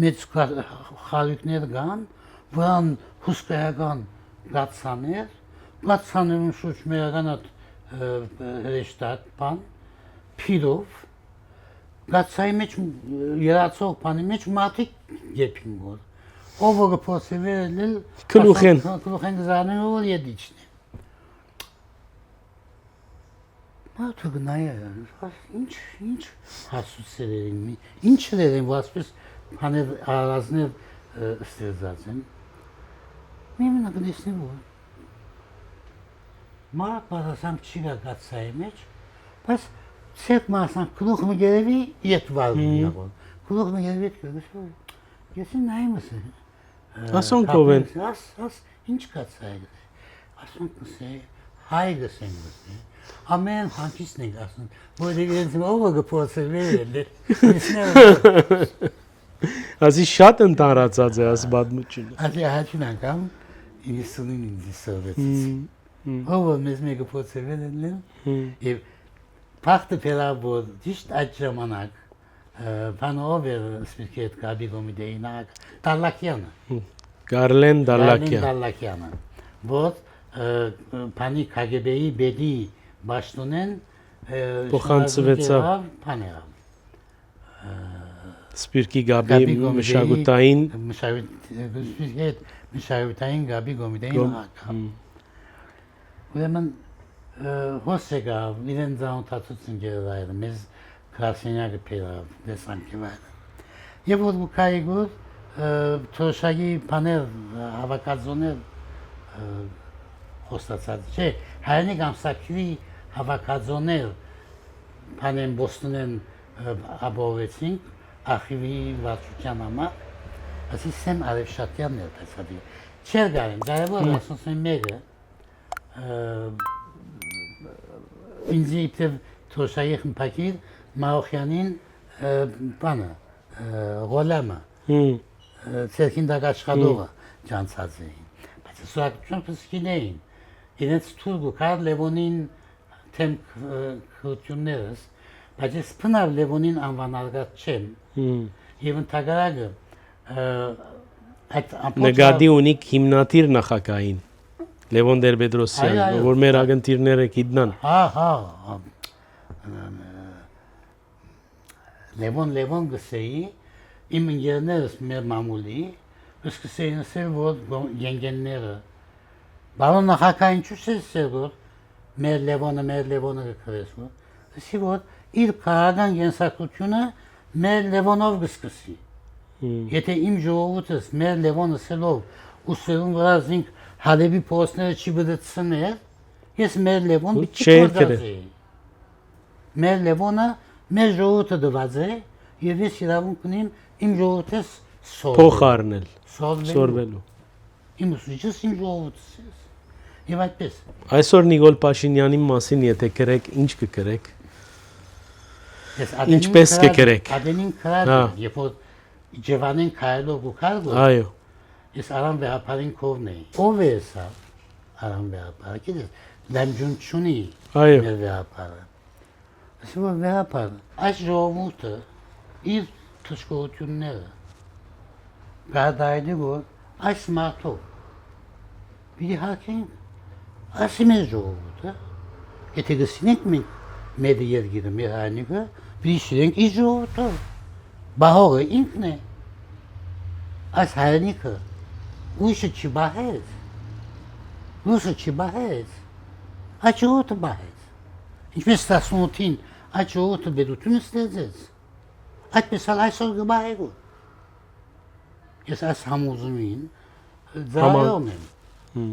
xalükner gan. Buran huskaya gan. Gatsaner. Gatsaner'ın şuçmaya ganat reştat pan. Pirov. Gatsay meç yaratsok panı meç matik yapın bu. O vurgu posse verilil. Kılıxen. Kılıxen kızarının ol yedi içine. Ma tu gnaya inç hasus sererim mi? İnç sererim vaspis hani arazını ister zaten. Memnun akıdesini bu. Ma parasam çiga gatsay meç. Pas sek masan kuluk mu gelevi yet var mı ya bu. Kuluk mu gelevi yet görmüş var. Yesin ney misin? Ասոն կովեն։ As ինչ կացայ։ Ասոն կսե հայ գսեն գսե։ Ամեն հանկիսն ենք ասում, որ իրենց ով գփոցել վերել։ Ասի շատ ընտարացած է աս բադմուչինը։ Ասի հաճին անգամ ինստինքտին դիսովեցից։ Ով մեզ մեկը փոցել վերել։ Եվ փախտը փերաբոդ ճիշտ այդ ժամանակ Panover spiket Gabi Gomideynak Darlakiana. Կարլեն Դալլակյան։ Darlakiana. Вот Pani KGB-ի բեդի baştunen Փոխանցվեցավ Panera. Սպիրկի Գաբի մշակութային Մշակութային Gabi Gomideynak. Ուրեմն հոսեգա իրեն զանոթացուցին գերայր մեզ Krasnyak peyrav desanki var. Եվ որ կայգուր թոշակի բաներ հավաքածոներ խոստացած չէ հայնիկ ամսակի հավաքածոներ բանեն Բոստոնեն ապովեցին արխիվի վարչության համար ասիսեմ Արևշատյանն էր տեսադի չեր գարին կարևոր ասոսն մեկը ինձ իբրև թոշակի խմբակիր Մաոխյանին բանը գոլամը ցերքին դակ աշխատողը ճանցած էին բայց սուրակցություն փսկինեին իրենց թուրք կար Լևոնին թեմ քրություններս բայց սփնավ Լևոնին անվանալգած չեմ եւ ընդհանրակը այդ նկատի ունի հիմնադիր նախագահային Լևոն Տեր-Պետրոսյան որ մեր ագընտիրները գիտնան հա Levon gıseyi, imin yerneres mer mamuli, ıskıseyin servod yengenleri. Balonla hakayın çüşse servod, mer Levon'a gıkıresvod. Servod, ilk karadan gensakutuna mer Levonov gıskısı. Yete imco ovutus mer Levon'a selov, usulun vrazink Halebi postnere çibıdıtsın eğer, yes mer Levon bir çıkmazazı. Mer Levon'a մեր ժողովուրդը դված է եւ ես իրավունք ունեմ իմ ժողովրդս փոխարնել սորվելու սորվելու իմ ուսուցիչս իմ ժողովուրդս եւ այդպես այսօր Նիկոլ Փաշինյանի մասին եթե գրեք ինչ կգրեք ինչպես կգրեք Ադենին քրար երբ որ Ջևանին քայլով ու քայլով այո ես արամ վեհապարին կողմն էի ով է սա արամ վեհապարը գիտես դամջուն չունի այո մեր վեհապարը Ասում վեհապար, այս ժողովուրդը իր թշկողությունները գադայդի որ այս մարդով պիտի հարկենք ասի մեր ժողովուրդը եթե գսինենք մենք մեր երգիրը, մեր հայնիկը պիտի շիրենք իր ժողովուրդով բահողը ինքն է այս հայնիկը ույշը չբահեց լուսը չբահեց այս ժողովուրդը բահեց ինչպես 18-ին այդ ժողովուրդը բերությունը ստեղծեց, այդպես էլ այսօր գբահեգու։ Ես այս համոզումին ձայրում եմ։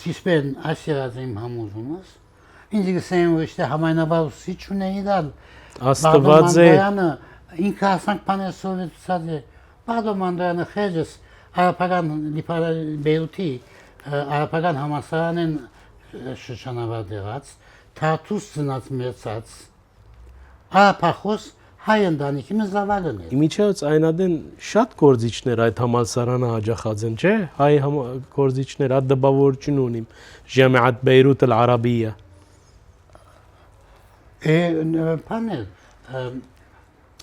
Սիսպեն այս երազ իմ համոզումս, ինձ գսեն որ işte համայնաբար ուսի չունեի դալ։ Աստված է։ Ինքը ասանք պաներ սովետացած է, Բաղդամանդյանը խեժս Արաբական Բեյրութի արաբական համալսարանեն շրջանավար եղած, Թարթուս ծնած մերձած, արաբախոս հայ ընտանիքի մզավարն էր։ Իմիջիայց այնադեն շատ գործիչներ այդ համալսարանը հաջախած են, չէ՞։ Հայ գործիչներ այդ դպավորություն ունիմ։ Ջամիաթ Բեյրութ al-Արաբիա։ Պանել,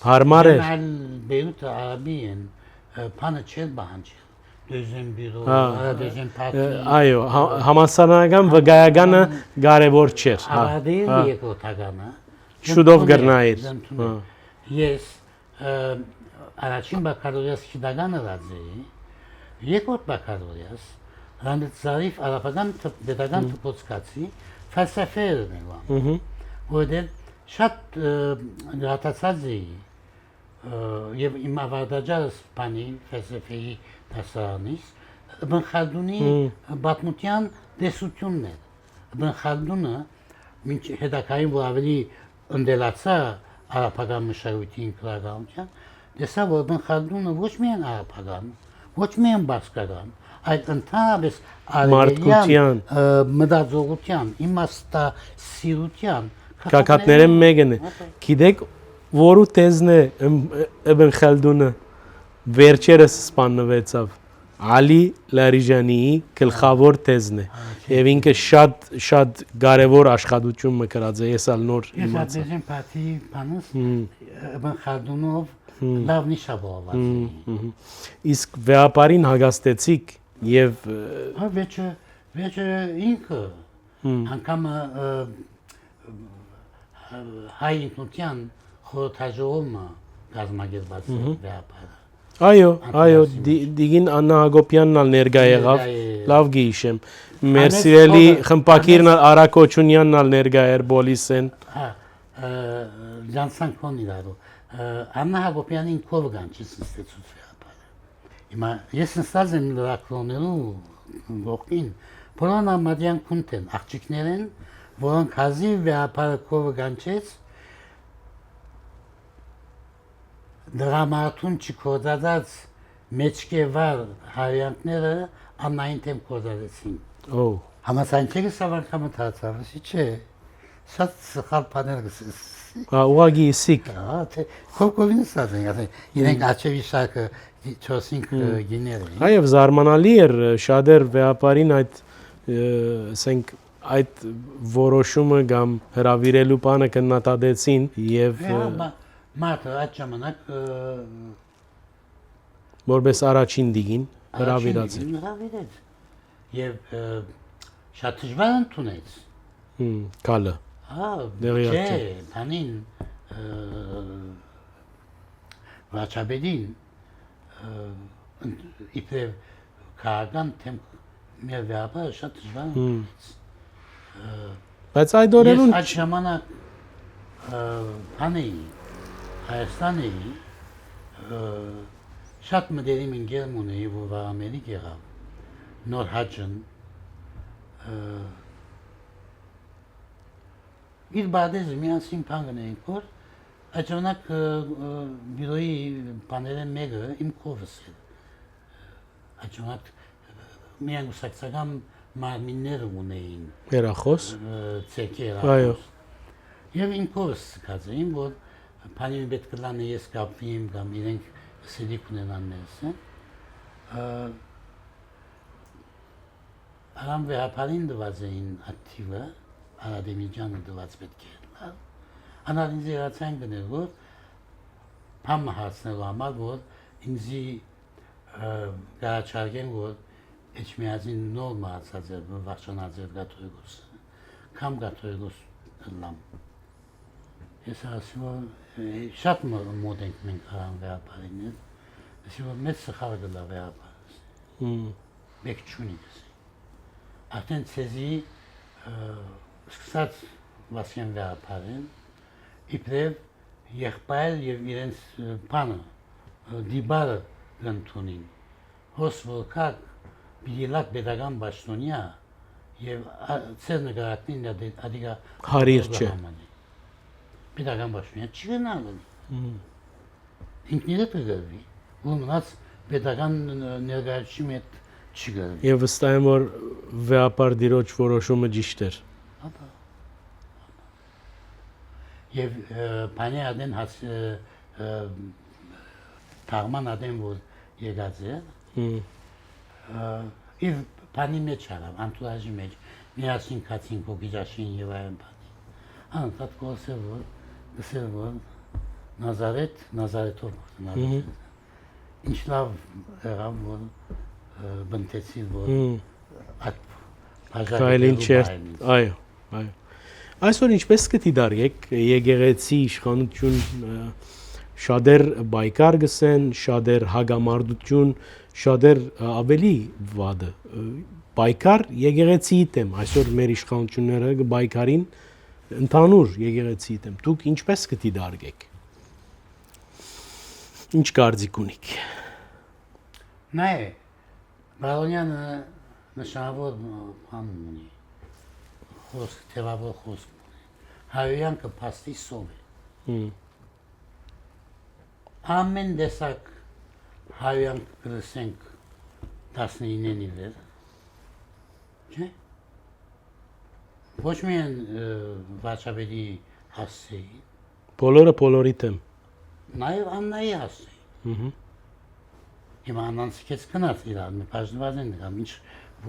Հարմար էր։ Բեյրութ al-Արաբիան պանը չեր բանջի։ Դեժեն բյուրո, դեժեն պարտի։ Այո, համալսարանական վկայականը կարևոր չէր։ Ավադել երկրորդականը։ Շուտով գրնայր։ Ես առաջին բակալորիաս գիտականը լացեի, երկրորդ բակալորիաս հանդիպ զարիվ արաբական պետական դպրոցի ֆալսաֆերն եմ, որտեղ շատ գտածած էի եւ իմ ավարտաճարս բանի ֆալսաֆեի դասարանից Իբն Խալդունի բացմության տեսությունն էր։ Իբն Խալդունը մինչ հետակային որ ավելի ընդելացա արաբական մշակույթի ինքնագործության, դեսա որ Իբն Խալդունը ոչ միայն արաբական, ոչ միայն բասկական, այլ ընդհանրապես արևելյան մտածողության, իմաստասիրության Կակատներն մեկն է։ Գիտեք, որու թեզն է Իբն Խալդունը վերջերս սպանվեցավ։ Ալի Լարիջանիի գլխավոր թեզն է։ Եվ ինքը շատ կարևոր աշխատություն մկրած է, ես ալ նոր իմացա։ Ես պատի բանս Իբն Խալդունով լավ նշաբով ասի։ Իսկ վեապարին հագաստեցիք եւ Вече ինքը անգամ հայ ինքնության խորհրդաժողովը կազմակերպած է վեապարը։ Այո, դիգին Աննա Հակոբյանն ալ ներկա եղավ, լավ գիշեմ։ Մեր սիրելի խմպակիրն Արաքոչունյանն ալ ներկա էր բոլիսեն։ Ջանսան կոնի դարու։ Աննա Հակոբյանին կով գանչից նստեցուց վեապարը։ Հիմա ես նստած եմ լրակրոներու ողքին, բոլոր ամադյան կունտ են, աղջիկներ են, որոնք հազիվ վեապարը կով գանչեց, դրամատուն չկործածած մեջկեվար հարյանքները աննային թեմ կործածեցին։ Համասանչերը սավարկամը թացավսի չէ, շատ սխալ պաներ գսես։ Ուղագի իսիկ։ Կովկովին սած են, իրենք աչևի շակը 4-5 գիներ են։ Այև զարմանալի էր շադեր վեապարին այդ որոշումը կամ հրավիրելու պանը կնատադեցին և Մարդը այդ ժամանակ որպես առաջին դիգին հրավիրած էր։ Հրավիրեց և շատ դժվար ընդունեց։ Կալը։ Չէ, բանին վաչաբեդին իբրև քաղաքական թեմ մեր վեապարը շատ դժվար ընդունեց։ Բայց այդ օրերուն Ես այդ ժամանակ բանեի Հայաստանի շատ մտերիմ ընկերմ ունեի, որ Ամերիկ եղավ, նոր հաջն, իր բադեզը միանցին պան գնեինք, որ այդ ժամանակ բյուրոյի պաներեն մեկը իմ կովս էր, այդ ժամանակ միան գուսակցական մարմիններ ունեին, երախոս, ծեկի երախոս, և իմ կովս սկած էին, որ Պանիմի պետք կլանը ես կապվիմ կամ իրենք սիդիկ ունենան ներս են։ Արամ վեապարին դված էին ակտիվը, Արադեմիջանը դված պետք է։ Անալ ինձ երացան գնել, որ պամը հարցնելու համար, որ ինձի գարաչարգեն, որ էջմիածին նոր մահացած էր, վախճանած էր գաթորգոսը, կամ գաթորգոս լամ։ Ես ասում եմ, շատ մոդ ենք մենք արան վեապարին էր, ասում եմ, մեծ սխալ գլա վեապարս, մեկ չունի գսի։ Արդեն ծեզի սկսած վասյան վեապարին, իպրև եղբայր և իրենց պանը, դիբարը գնտունին, հոս որքակ բիլակ բետական բաշտոնյա և ծեր նգարակնին ադիգա հարիր չէ։ Պետական բաշտոնյա չի գնալն։ Ինքն իրը կգրվի, որ մնաց պետական ներկայացում հետ չի գալի։ Եվ վստահ եմ, որ վեապար դիրոջ որոշումը ճիշտ էր։ Եվ բանի ադեն թաղման ադեն որ եկած է, եւ բանի մեջ արավ, անտուրաժի մեջ, միասին կացին կոգիջաշին եւ այլն բանի։ Անտատ կոսել որ, գսել որ Նազարեթով Նազարեթ։ Ինչ լավ եղավ որ բնտեցի որ այդ Քայլին չէր, այո։ Այսօր ինչպես կդիտարկեք եկեղեցի իշխանություն շատեր բայկար գսեն, շատեր հագամարտություն, շատեր ավելի վադը բայկար եկեղեցիի դեմ, այսօր մեր իշխանությունները բայկարին ընդհանուր եկեղեցիի դեմ, դուք ինչպես կդիտարկեք։ Ինչ կարծիք ունիք։ Նայ, Բարոնյանը նշանավոր բան ունի, խոսք, թևավոր խոսք ունի, հայոյանքը պաստի սով է։ Ամեն դեսակ հայոյանք գրսենք 19-ին իվեր, չէ։ Ոչ միայն վաճաբերի հասցեի։ Բոլորը բոլորի դեմ։ Նաև Աննայի հասցեի։ Հիմա անանց քեզ կնած իրար, մի բաժնված են դրամ, ինչ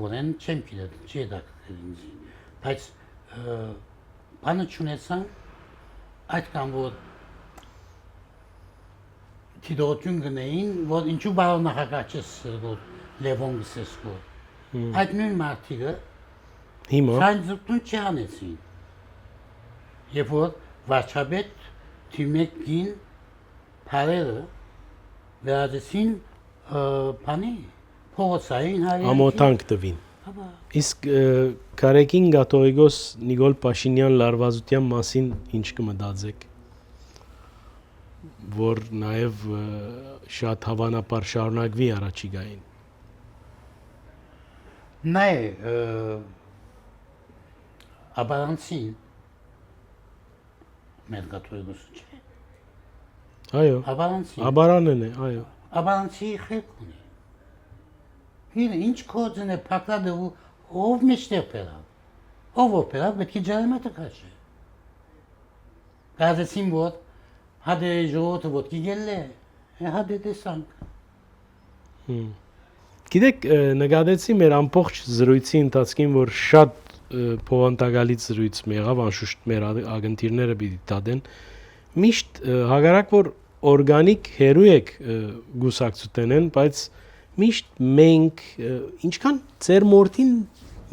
որեն չեմ գիտել, չի դակել ինձ։ Բայց բանը չունեցան այդ կամ որ դիտողություն գնային, որ ինչու բարով նախագահչես որ Լևոն Գսեսկո։ Այդ նույն մարդիկը հիմա շանձուտուն չանեցին։ Երբ որ վարչապետ թիմեկին բարերը վերածեցին բանի փողոցային հայերին ամոթանք տվին։ Իսկ Կարեկին Գաթողիկոս Նիկոլ Փաշինյան լարվածության մասին ինչ կմտածեք, որ նաև շատ հավանաբար շարունակվի առաջիկային։ Նայ աբարանցին մեր Գաթողիկոսը չէ։ Այո։ Աբարանցին։ Աբարանն է, այո։ Աբարանցի խեք ունի։ Հին ինչ կոծն է փակրադը ով մեջտեղ պերավ։ Ով օպերա պետք է ջարմատը քաշե։ Գազեցին որ հադե ժողովուրդը ոտքի գելլե, հադե տեսանք։ Գիտեք, նկատեցի մեր ամբողջ զրույցի ընթացքին, որ շատ փոխանցակալից զրույց եղավ, անշուշտ մեր ագնտիրները պիտի դադեն։ Միշտ հագարակ որ օրգանիկ հերու եք գուսակցութենեն, բայց միշտ մենք ինչքան ձեր մորթին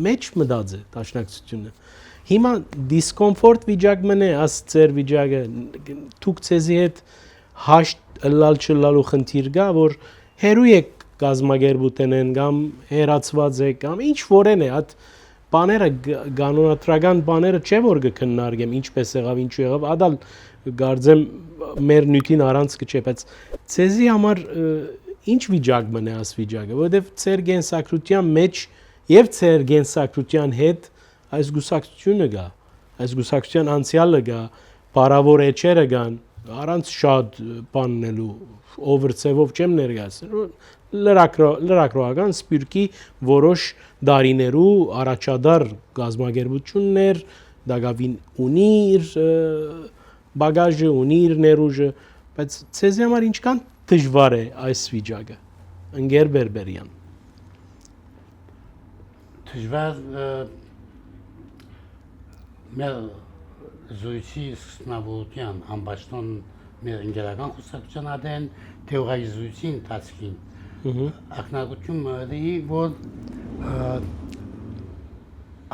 մեջ մտած է դաշնակցությունը։ Հիմա դիսկոմֆորտ վիճակ մնե, աս ձեր վիճակը դուք ցեզի հետ հաշտ լալ չլալու խնդիր գա, որ հերու եք գազմագերբութենեն կամ հերացված է կամ ինչ որեն է, այդ բաները կանոնադրական բաները չէ որ կքննարկեմ, ինչպես եղավ, ինչու եղավ, ադալ գարձեմ մեր նյութին առանց կչե, բայց ցեզի համար ինչ վիճակ մնե աս վիճակը, որովհետև ձեր գենսակրության մեջ եւ ձեր գենսակրության հետ այս գուսակցությունը գա, այս գուսակցության անցյալը գա, բարավոր էջերը կան, առանց շատ բաննելու overцевով չեմ ներկայացնել, լրակրողական սպիրկի որոշ դարիներու առաջադար գազագերբություններ, դակավին ունի իր բագաժը, ունի իր ներուժը, բայց ցեզի համար ինչքան դժվար է այս վիճակը, ընկեր Բերբերյան։ Դժվար մեր զույցի սկսնավորության ամբաշտոն մեր ընկերական խուսակցության ադեն թեորայի զույցի ընթացքին ակնարկություն մրի, որ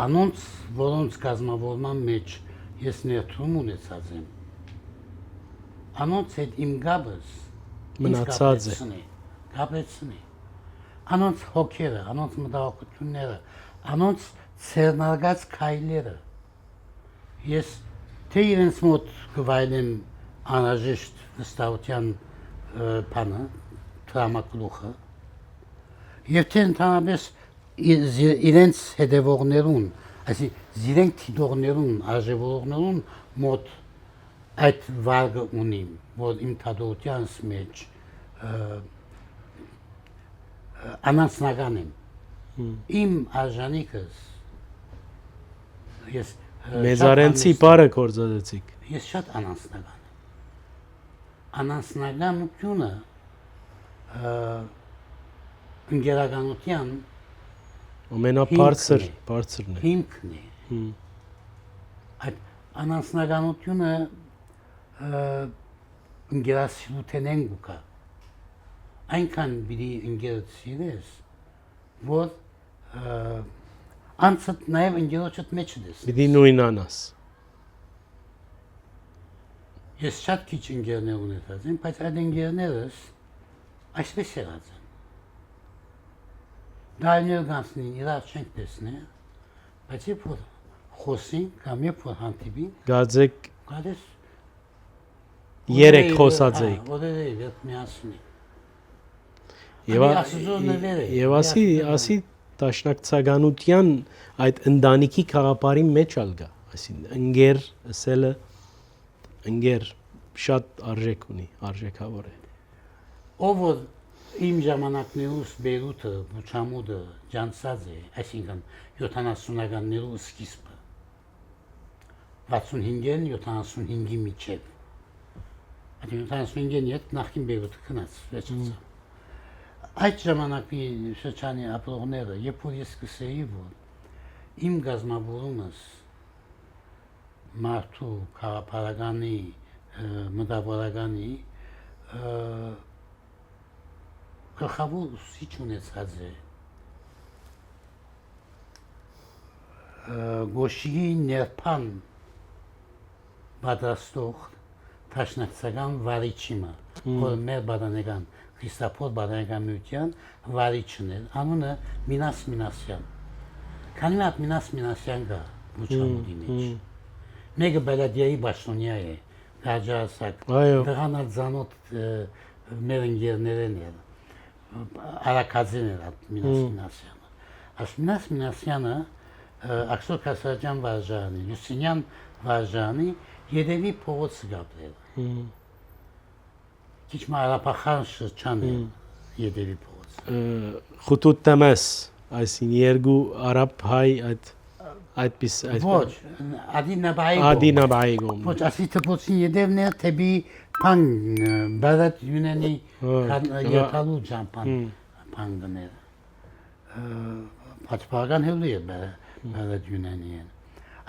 անոնց որոնց կազմավորման մեջ ես ներդրում ունեցած եմ, անոնց հետ իմ գաբս մնացած է, գաբեցնի, անոնց հոգերը, անոնց մտահոգությունները, անոնց ցերնարգած քայլերը, ես թե իրենց մոտ կվայելեմ անհրաժեշտ վստահության բանը, տրամագլուխը, եւ թե ընդհանրապես իրենց հետևողներուն, այսինքն իրենք թիդողներուն, արժևորողներուն մոտ այդ վարգը ունիմ, որ իմ թադողությանս մեջ անանցնական եմ։ Իմ արժանիքս ես Մեծարենցի բարը կորձացիք։ Ես շատ անանցնական եմ։ Անանցնականությունը ընկերականության Ամենաբարձրն է։ հիմքն է։ Այդ անանցնականությունը ընկերասիրութենեն գուկա։ Այնքան պիտի ընկերոց սիրես, որ անցդ նաև ընկերոջդ մեջ ես։ Պիտի նույնանաս։ Ես շատ քիչ ընկերներ ունեցած եմ, բայց այդ ընկերներս այսպես եղած են։ Դարիներ գանցնին իրար չենք տեսնել, բայց երբ որ խոսենք կամ երբ որ հանդիպին, Գազեք գալիս երեք խոսածեիք։ Որերեի վերջ միասին։ Եվ ասի տաշնակցականության այդ ընտանիքի խաղապարի մեջ ալգա, այսինքն ընկեր ասելը ընկեր շատ արժեք ունի, արժեքավոր է։ Ով որ իմ ժամանակներուս Բեյրութը, Բուչամուդը ջանցած է, այսինքն 70-ականներու սկիզբը 65-ին 75-ի միջև։ Այդ 75-ին հետ նախքին Բեյրութը քնած վերջացավ։ Այդ ժամանակի շրջանի ապրողները, երբ որ ես սկսեի, որ իմ գազամավորումս մարդու քաղաքապարականի մտավորականի գլխավոր ուսուցիչ ունեցած է Գոշիի ներփան պատրաստող տաշնակցական վարիչիմը, որ մեր բանական Քրիստոփոր բանական միության վարիչն էր, անունը Մինաս Մինասյան։ Քանի հատ Մինաս Մինասյան կա Բուչամուդի մեջ։ Մեկը բելադիայի բաշտոնյա է, գաջարասակ, դղանալ զանոտ մեր ընկերներն էր, արաքածին էր այդ Մինաս Մինասյանը։ Այս Մինաս Մինասյանը Աքսոր Քասարաջան վարժանի, Լուսինյան վարժանի Եդևի փողոցը գապրել։ Քիչ մարապախան շրջան է Եդևի փողոցը։ Խուտուտ տեմես, այսինքն երկու արաբ հայ այդպես Ոչ, Ադինաբայի գոմ։ Ոչ, ասի թփոցին Եդևն է թեպի փան բարդ յունենի յետալու ջամփան փանգներ։ Պատվական հելի է բարդ յունենի։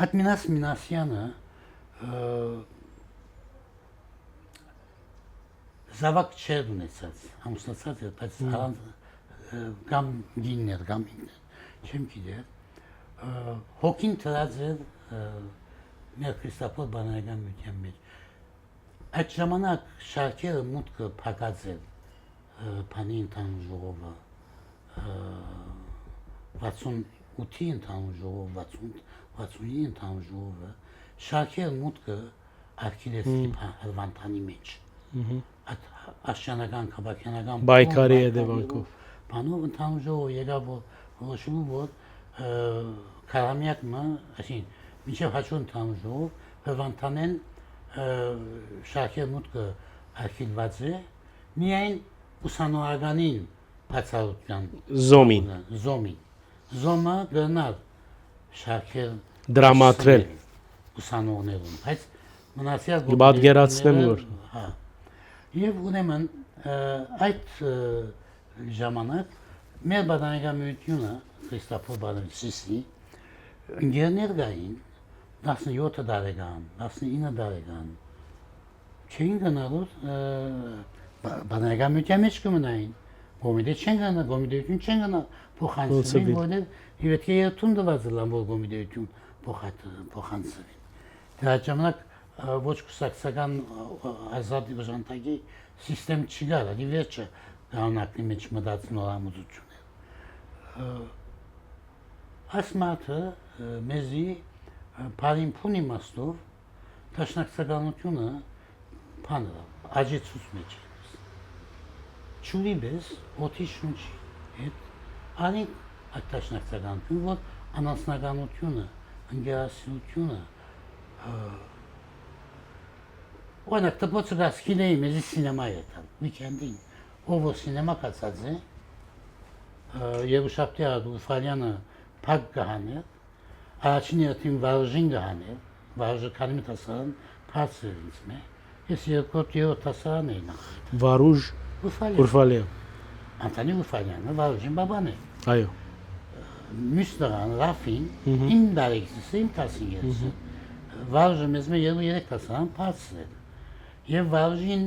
Այդ Մինաս Մինասյանը Զավակ չէր ունեցած, ամուսնացած էր, բայց կամ գիններ, կամ ինքներ, չեմ գիտեր, հոգին թրած էր մեր Քրիստոփոր բանական միության մեջ։ Այդ ժամանակ շարքերը մուտքը փակած էր Փանի ընդհանուր ժողովը, 68-ի ընդհանուր ժողովը, 60-ի ընդհանուր ժողովը, շարքերը մուտքը արկելեցի հրվանդանի մեջ։ Այդ աշճանական, քաղաքական բայկարի հետևանքով բանով ընդհանուր ժողով եկավ որոշում որ Կարամյակը, այսինքն մինչև հաջորդ ընդհանուր ժողով հրվանդանեն շարքեր մուտքը արկելված է միայն ուսանողականին բացառության զոմը գնալ շարքեր դրամատրել ուսանողներուն, բայց մնացյալ պատկերացնեմ որ Եվ ուրեմն այդ ժամանակ մեր բանական միությունը Քրիստոփոր բանականի ընկերներ կային 17 տարեկան, 19 տարեկան չէին գնալու բանական միության մեջ կմնային Գոմիդե չեն գնա, գոմիդեություն չեն գնա փոխանցվին, որտեղ իվետք է երթուն դված լամբոր գոմիդեություն փոխանցվին Դրա ժամանակ ոչ կուսակցական ազատ օժանդակի սիստեմ չկար, դի վերջը գաղնակնի մեջ մտած նորամուծություն էր։ Այս մարդը մեզի բարին փուն իմաստով տաշնակցականությունը փանրավ, աջեցուց մեջ էր։ Չունի բես, ոտի շունչի հետ, անիկ այդ տաշնակցականություն, որ անասնականությունը, ընկերասիրությունը Օրինակ տպոցը գասքին էի մեզի սինեմա ետան, վիքենդին, ով որ սինեմա կացած է, Երուսաղեմի Ադուֆալյանը փակ գահաներ, առաջին երթին վարժին գահաներ, վարժը քանի մտասարան փածր ինձ մե։ Ես երկրորդ տասարան էի նախ։ Վարուժ Ուրֆալյան։ Անտանի Ուրֆալյանը վարժին բաբան է։ Այո։ Մյուսներն Ռաֆին, իմ դարեքսս, իմ տասինգերս։ Վարժը մեզ մե 3 տասարան փածր է։ Եվ վարժին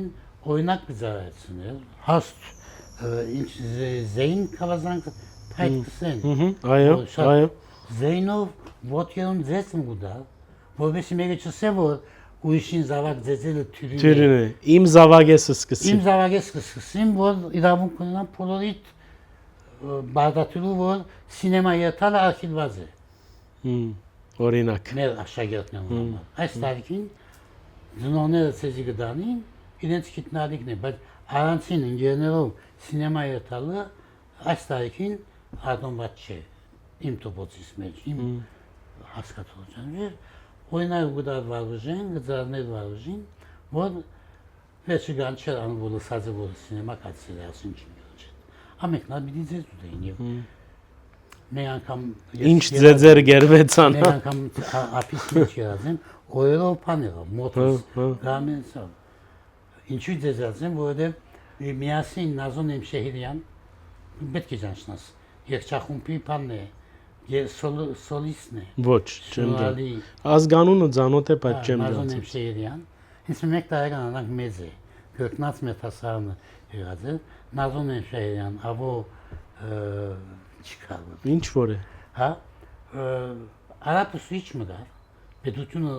օրինակ բզարացնել, հաստ ինչ զեյն կավազանք փայտքսեն։ Այո։ Զեյնով ոտքերուն ձեցն գուդա, որովհետեւ մեկը չսե որ ուրիշին զավակ ձեզելը թյուրին է։ Իմ զավագեսը սկսի։ Իմ զավագեսը սկսին, որ իրավունք ունենան բոլորիդ բաղդատելու, որ սինեմա երթալը արխիվված է։ Օրինակ։ Մեր աշակերտներն համար։ Այս տարիքին ծնողները ցեզի գտանին, իրենց գիտնալիքն է, բայց առանցին ընկերներով սինեմա երթալը այս տարիքին ադոմված չէ։ Իմ տոպոցից մեջ, իմ հասկացողության մեջ, օրինակ գտար վարժեն, գծարներ վարժին, որ վերջը գանչեր անվոլը սազը որ սինեմա կացել է ասին չիմիոջ է։ Ամենքնա բիդի ձեզ ուտեին և մեկ անգամ ինչ ձեզեր գերվեցան։ Մեկ անգամ ապիս մեջ երազեմ, օրերով պաներով, մոտոս, գամենսով։ Ինչու ձեզ ասեմ, որովհետև միասին Նազոն Էմշեհիրյան, պետք է ճանչնաս, երկչախումբի պանն է, սոլիսն է։ Ոչ, չեմ դրան։ Ազգանունը ծանոթ է, բայց չեմ դրան։ Նազոն Էմշեհիրյան, ինձ մեկ տարեկան անանք մեզ է, գրկնած մեր տասարանը եղած է, Նազոն Էմշեհիրյան, ավո չկար։ Ինչ որ է։ Հա, արապս իչ մգար, պետությունը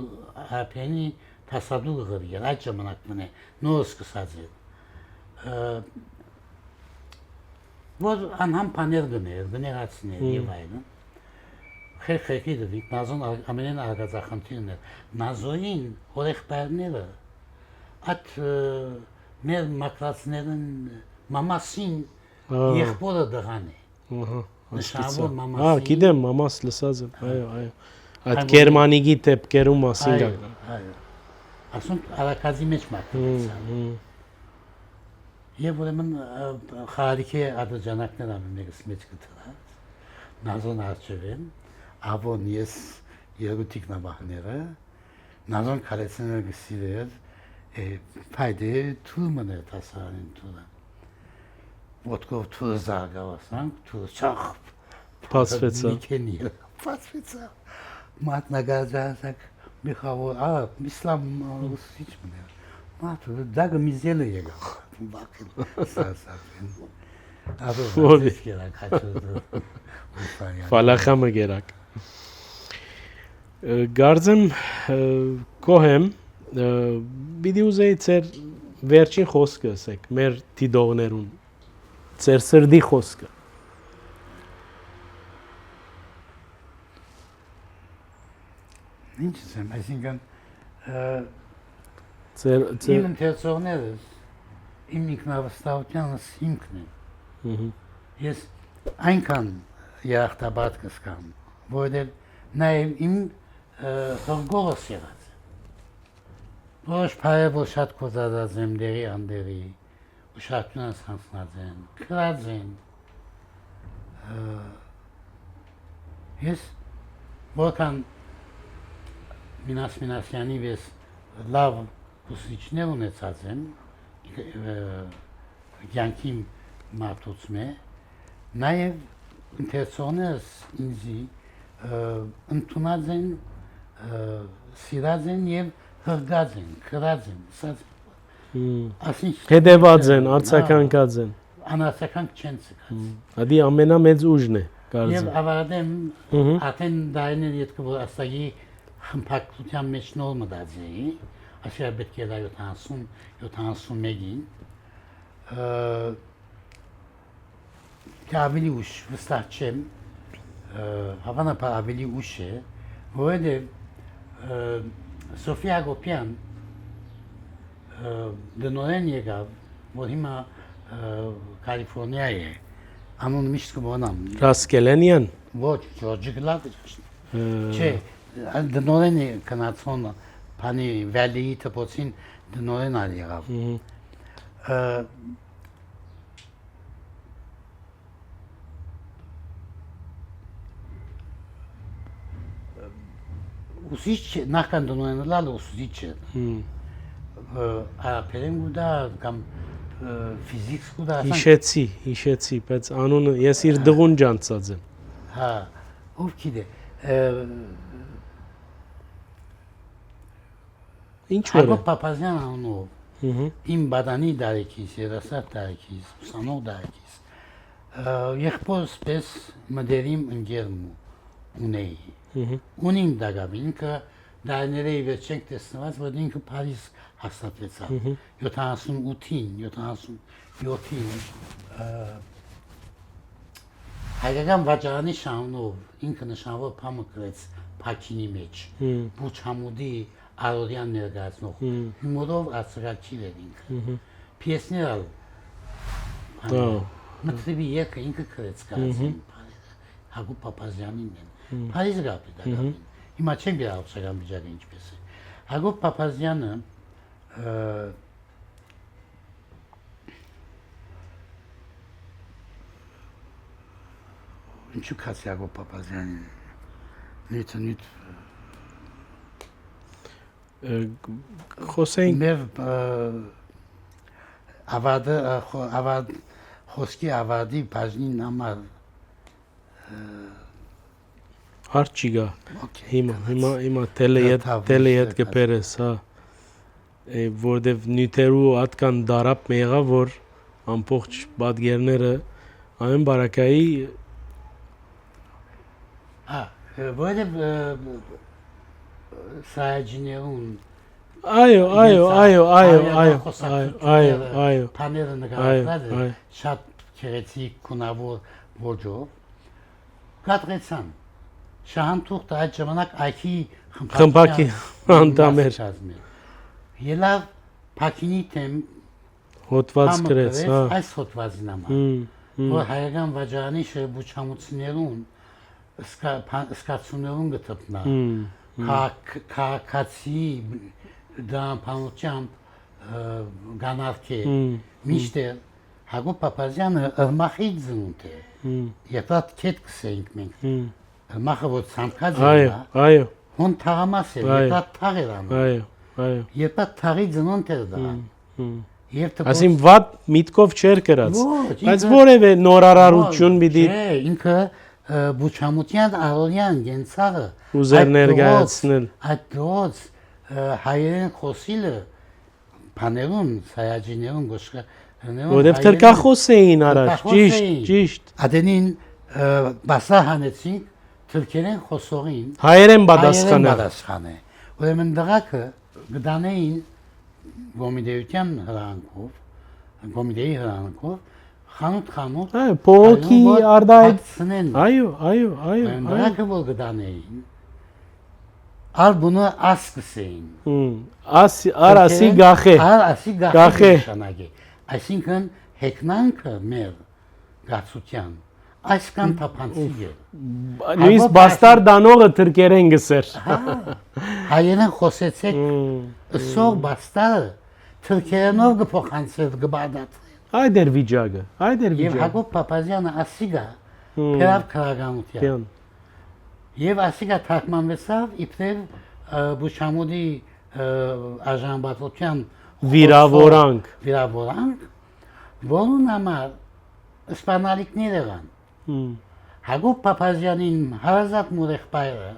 արապյանի տասադուղը գրգեր, այդ ժամանակ մնե, նոր սկսած է։ Որ անհամ պաներ գներ, գներացներ և այլն, խեղի դվիկ, Նազոն ամենեն արգածախնդիրն էր, Նազոյին հորեղբայրները, այդ մեր մակրացներն մամասին եղբորը դղան է, նշանավոր մամասին։ Գիտեմ, մամաս լսած եմ, այո, այդ կերմանիգի տեպկերում մասին գաղնա։ Այո, ասում արակազի մեջ մակրացան։ Եվ ուրեմն խարիքի ադրջանակներ ամեն մեկս մեջ գտրած, Նազոն արջևեն, ավոն ես երուտիկ նավահները, Նազոն կարեցները գսիրեր, պայդե թուր մներ տասարանին թուրը։ Ոտքով թուրը զարգավասանք, թուրը չախ Փացվեցա։ Փացվեցա։ Մատնագազազակ Միխավոր, իսլամ ուսիչ մներ։ Մատը դագը միզելը եղավ, բակել սասապեն։ Ադոս գերակ հաչոդը։ Ֆալախամը գերակ։ Գարձեմ կոհեմ, բիդի ուզեի ծեր վերջին խոսքը ասեք, մեր դիդողներուն, ծեր սրդի խոսքը։ Ինչ եմ, այսինքն Ծեր իմ ընթերցողներս, իմ ինքնավստահությանս հիմքն են։ Ես այնքան երախտաբար կսկամ, որովհետև նաև իմ հորգողս եղած է։ Որոշ փայը, որ շատ կոզարած եմ դերի անդերի, ուշադրությունս հանցնած են, կրած են։ Ես որքան Մինասյանի վես լավ ուսուցիչներ ունեցած եմ, կյանքիմ մարդուց մե, նաև ընթերցողներս ինձի ընդունած են, սիրած են և հրգած են, կրած են, հետևած են, արձականքած են։ Անարձականք չեն ծկած։ Ադի ամենամեծ ուժն է, կարծեմ։ Եվ ավարադեմ, ատեն դայրներ ետքը, որ աստագի խմպակության մեջ նոր մդածեի, ասիա պետք է դա 70-71-ին, ավելի ուշ վստահ չեմ, հավանաբար ավելի ուշ է, որովհետև Սոֆիա Հակոբյան դնորեն եկավ, որ հիմա Կալիֆորնիա է, անուն միշտ կմոնամ։ Ռասկելենյան։ Ոչ, Ջորջի գլավ չէ, դնորեն կնացոն պանի վելիի տպոցին դնորեն ալ եղավ։ ուսիչ նախքան դոնանալալ ուսիչ է։ Արաբերեն գուտա կամ ֆիզիկս գուտա։ Հիշեցի, բայց անունը ես իր դղուն ջանցած եմ։ Հա, ով գիտե։ Ինչ որ։ Հակոբ Պապազյան անունով։ Իմ բադանի դարեկից, երասար դարեկից, ուսանող դարեկից։ Եղբորս պես մդերիմ ընկեր ունեի։ Ունին դագավ, ինքը դարների վեր չենք տեսնված, որ ինքը Փարիզ հաստատվեցավ 78-ին, 77-ին հայկական վաճառանի շանով ինքը նշանավոր փամը կրեց Փակինի մեջ, Բուչամուդի Արորյան ներկայացնող, հումորով արձակագիր էր ինքը, պիեսներ ալ, մտրիվի երկը ինքը կրեց կայացին Փարիզը, Հակոբ Պապազյանին են, Փարիզը գապի դագավին, հիմա չեմ գերավսական բիջակը ինչպես է, Հակոբ Պապազյանը ինչու կաց Հակոբ Պապազյանին, նույթ Խոսեինք մեր խոսքի ավադի բաժնին համար հարց չի գա։ Հիմա տելեյետ կպերես, հա։ Որտեվ նյութերու ատկան դարապ մեղա, որ ամբողջ բադգերները ամեն բարակայի որտեվ սայաջիներուն այո Փաները նկարված է շատ քերեցիկ քունավոր ոճով կատրեցան շահանթուղթը այդ ժամանակ այքի խմբակի անդամ էր ելավ Փակինի թեմ հոտված գրեց այս հոտվածին համար որ հայկական վաճառանի շրջբուչամություններուն սկացություններուն գտնա քաղաքացի դամփանությամբ գանարքե միշտեր Հակոբ Պապազյանը ըրմախի ծնունդ է եթե քետ կսենք մենք ըրմախը որ ցանկած է այո հոն թաղամաս է եթե թաղ էր անում այո եթե թաղի ծնունդ էր դա ասին վատ միտքով չէր գրած բայց որևէ նորարարություն պիտի ինքը Բուչամուտյան Արորյան գենցաղը ուզեր ներկայացնել այդ դոց հայերեն խոսիլը բաներուն սայաջիներուն գոշկաներուն որտեվ թրքախոս էին առաջ ճիշտ ադենին բասա հանեցին թրքերեն խոսողին հայերեն պատասխանը ուրեմն դղակը գտանեին գոմիդեյության հրանքով խանութ փողոքի արդայդ այո դրանք որ գտանեին ալբունը ասկսեին ասի գախե այսինքն հեքնանքը մեր գացության այսքան թափանցիկ է նույնիսկ բաստար դանողը թրքերեն գսեր հայերեն խոսեցեք սող բաստարը թրքերենով գփոխանցել գբադատ Այդ էր վիճակը, Եվ Հակոբ Պապազյանը ասիգա փերավ քրագամության։ Եվ ասիգա թարգմանվեցավ իբրև Բուչամուդի արժանապատվության վիրավորանք, որոնց համար սպանալիքներ եղան։ Հակոբ Պապազյանին հարազատ մուրեղբայրը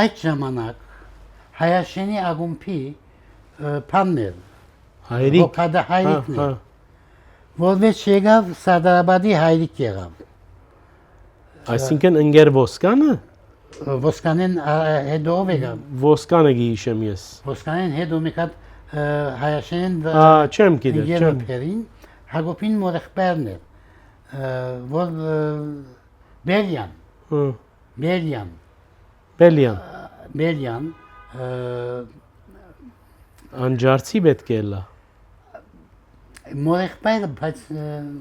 այդ ժամանակ Հայաշենի ագումբի փաններ հայրիկն է, որպես եկավ Սարդարաբադի հայրիկ եղավ։ Այսինքն ընկեր Ոսկանը։ Ոսկանեն հետով եկավ։ Ոսկանը գիշեմ ես։ Ոսկանեն հետով եկավ Հայաշենեն չեմ գիտեր, չեմ։ Հակոբին մորեղբայրն էր, որ Բելյան Անջարցի պետք է լա։ Մորեղբայրը բայց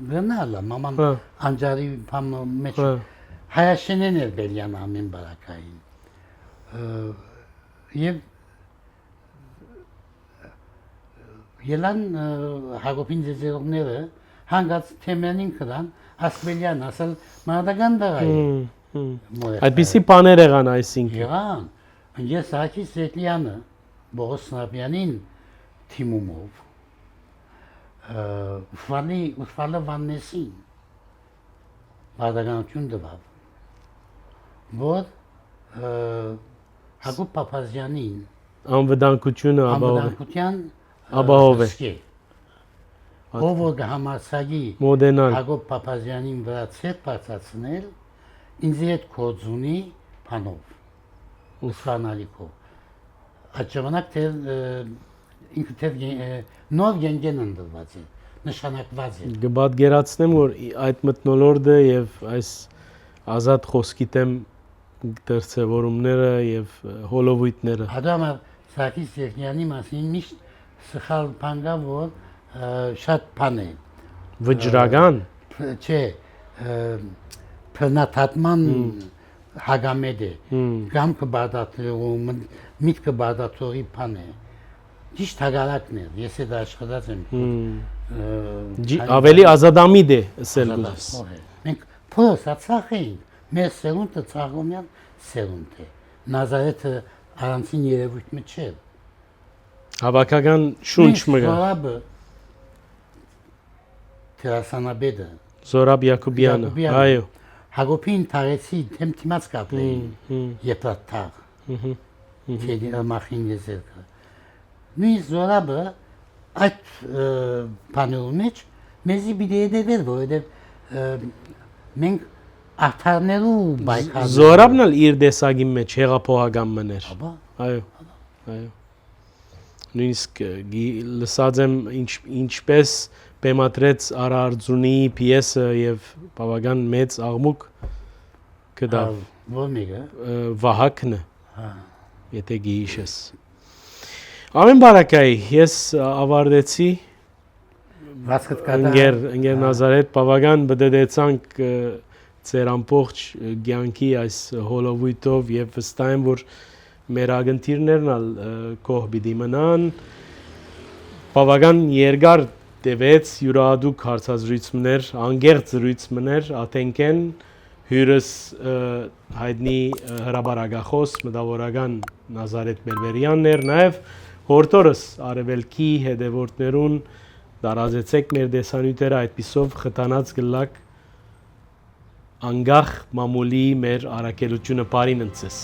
գնալա մաման անջարի փամը մեջ Հայաշենեն էր Բելյան ամեն բարակային եւ ելան Հակոբին ձեզերողները հանգած թեմերին կրան ասբելյան ասել մարդական դղայ Այդպիսի բաներ եղան այսինքն։ Եղան։ Ես Ակիս Զետլյանը Բողոս Սնապյանին թիմումով ուշվալը վաննեսին բադականություն դվավ, որ Հակոբ Պապազյանին Անվտանգությունը անվտանգության ապահով է։ Ով որ համարցակի Մոդենալ։ Հակոբ Պապազյանին վրա ցետ բացացնել, ինձ հետ կոծունի բանով, ուսանալիքով։ Այդ ժամանակ ինքը թեր նոր գենգեն ընդրված է, նշանակված է։ Կպատկերացնեմ, որ այդ մթնոլորտը եւ այս ազատ խոսքի դեմ դրսևորումները եւ հոլովույթները Ադամը Սարգիս Երգյանի մասին միշտ սխալ բան կա, որ շատ բան է։ վճռական Չէ, փնաթատման հագամետ է։ Կամ կբադատվելու, միտքը բադատողի բան է։ Ճիշտ հագարակն է, ես այդ աշխատած եմ։ ավելի ազատամիտ է ասել գուզես։ Մենք փորձացած ենք, մեր սերունդը ցաղոմյան սերունդ է։ Նազարեթը առանցին երևույթ չէ։ Հավաքական շունչ մգա։ Զորաբը Տերասանաբեդը Զորաբ Յակոբյանը, այո։ Հակոբին թարեցի թեմ թիմած կապլեին, եփրատթաղ։ Չէ, մախին եզերքը։ Նույն Զորաբը այդ բանելու մեջ մեզի պիտի դեր, որովհետև մենք արտարնելու բայկար։ Զորաբն էլ իր դեսագի մեջ հեղափոխական մներ։ Այո, այո։ Նույնիսկ լսած եմ ինչպես բեմադրեց Արա Արձունիի պիեսը եւ բավական մեծ աղմուկ կդավ։ Ո՞ր մեկը։ Վահակնը։ Եթե գիշես։ Ամեն բարակայի, ես ավարտեցի ընկեր Նազարեթ, բավական բդդեցանք ձեր ամբողջ կյանքի այս հոլովույթով եւ վստահ եմ, որ մեր ագընթիրներն ալ կողմ պիտի մնան, բավական երկար տևեց յուրահատուկ հարցազրույցներ, անգերտ զրույցներ, ատենքեն հյուրս հայտնի հրաբարակախոս մտավորական Նազարեթ Բերբերյանն էր, նաեւ հորտորս արևելքի հետևորդներուն դարազեցեք մեր դեսանյութերը այդպիսով խթանած գլակ անգախ մամուլի մեր առաքելությունը բարին ընծես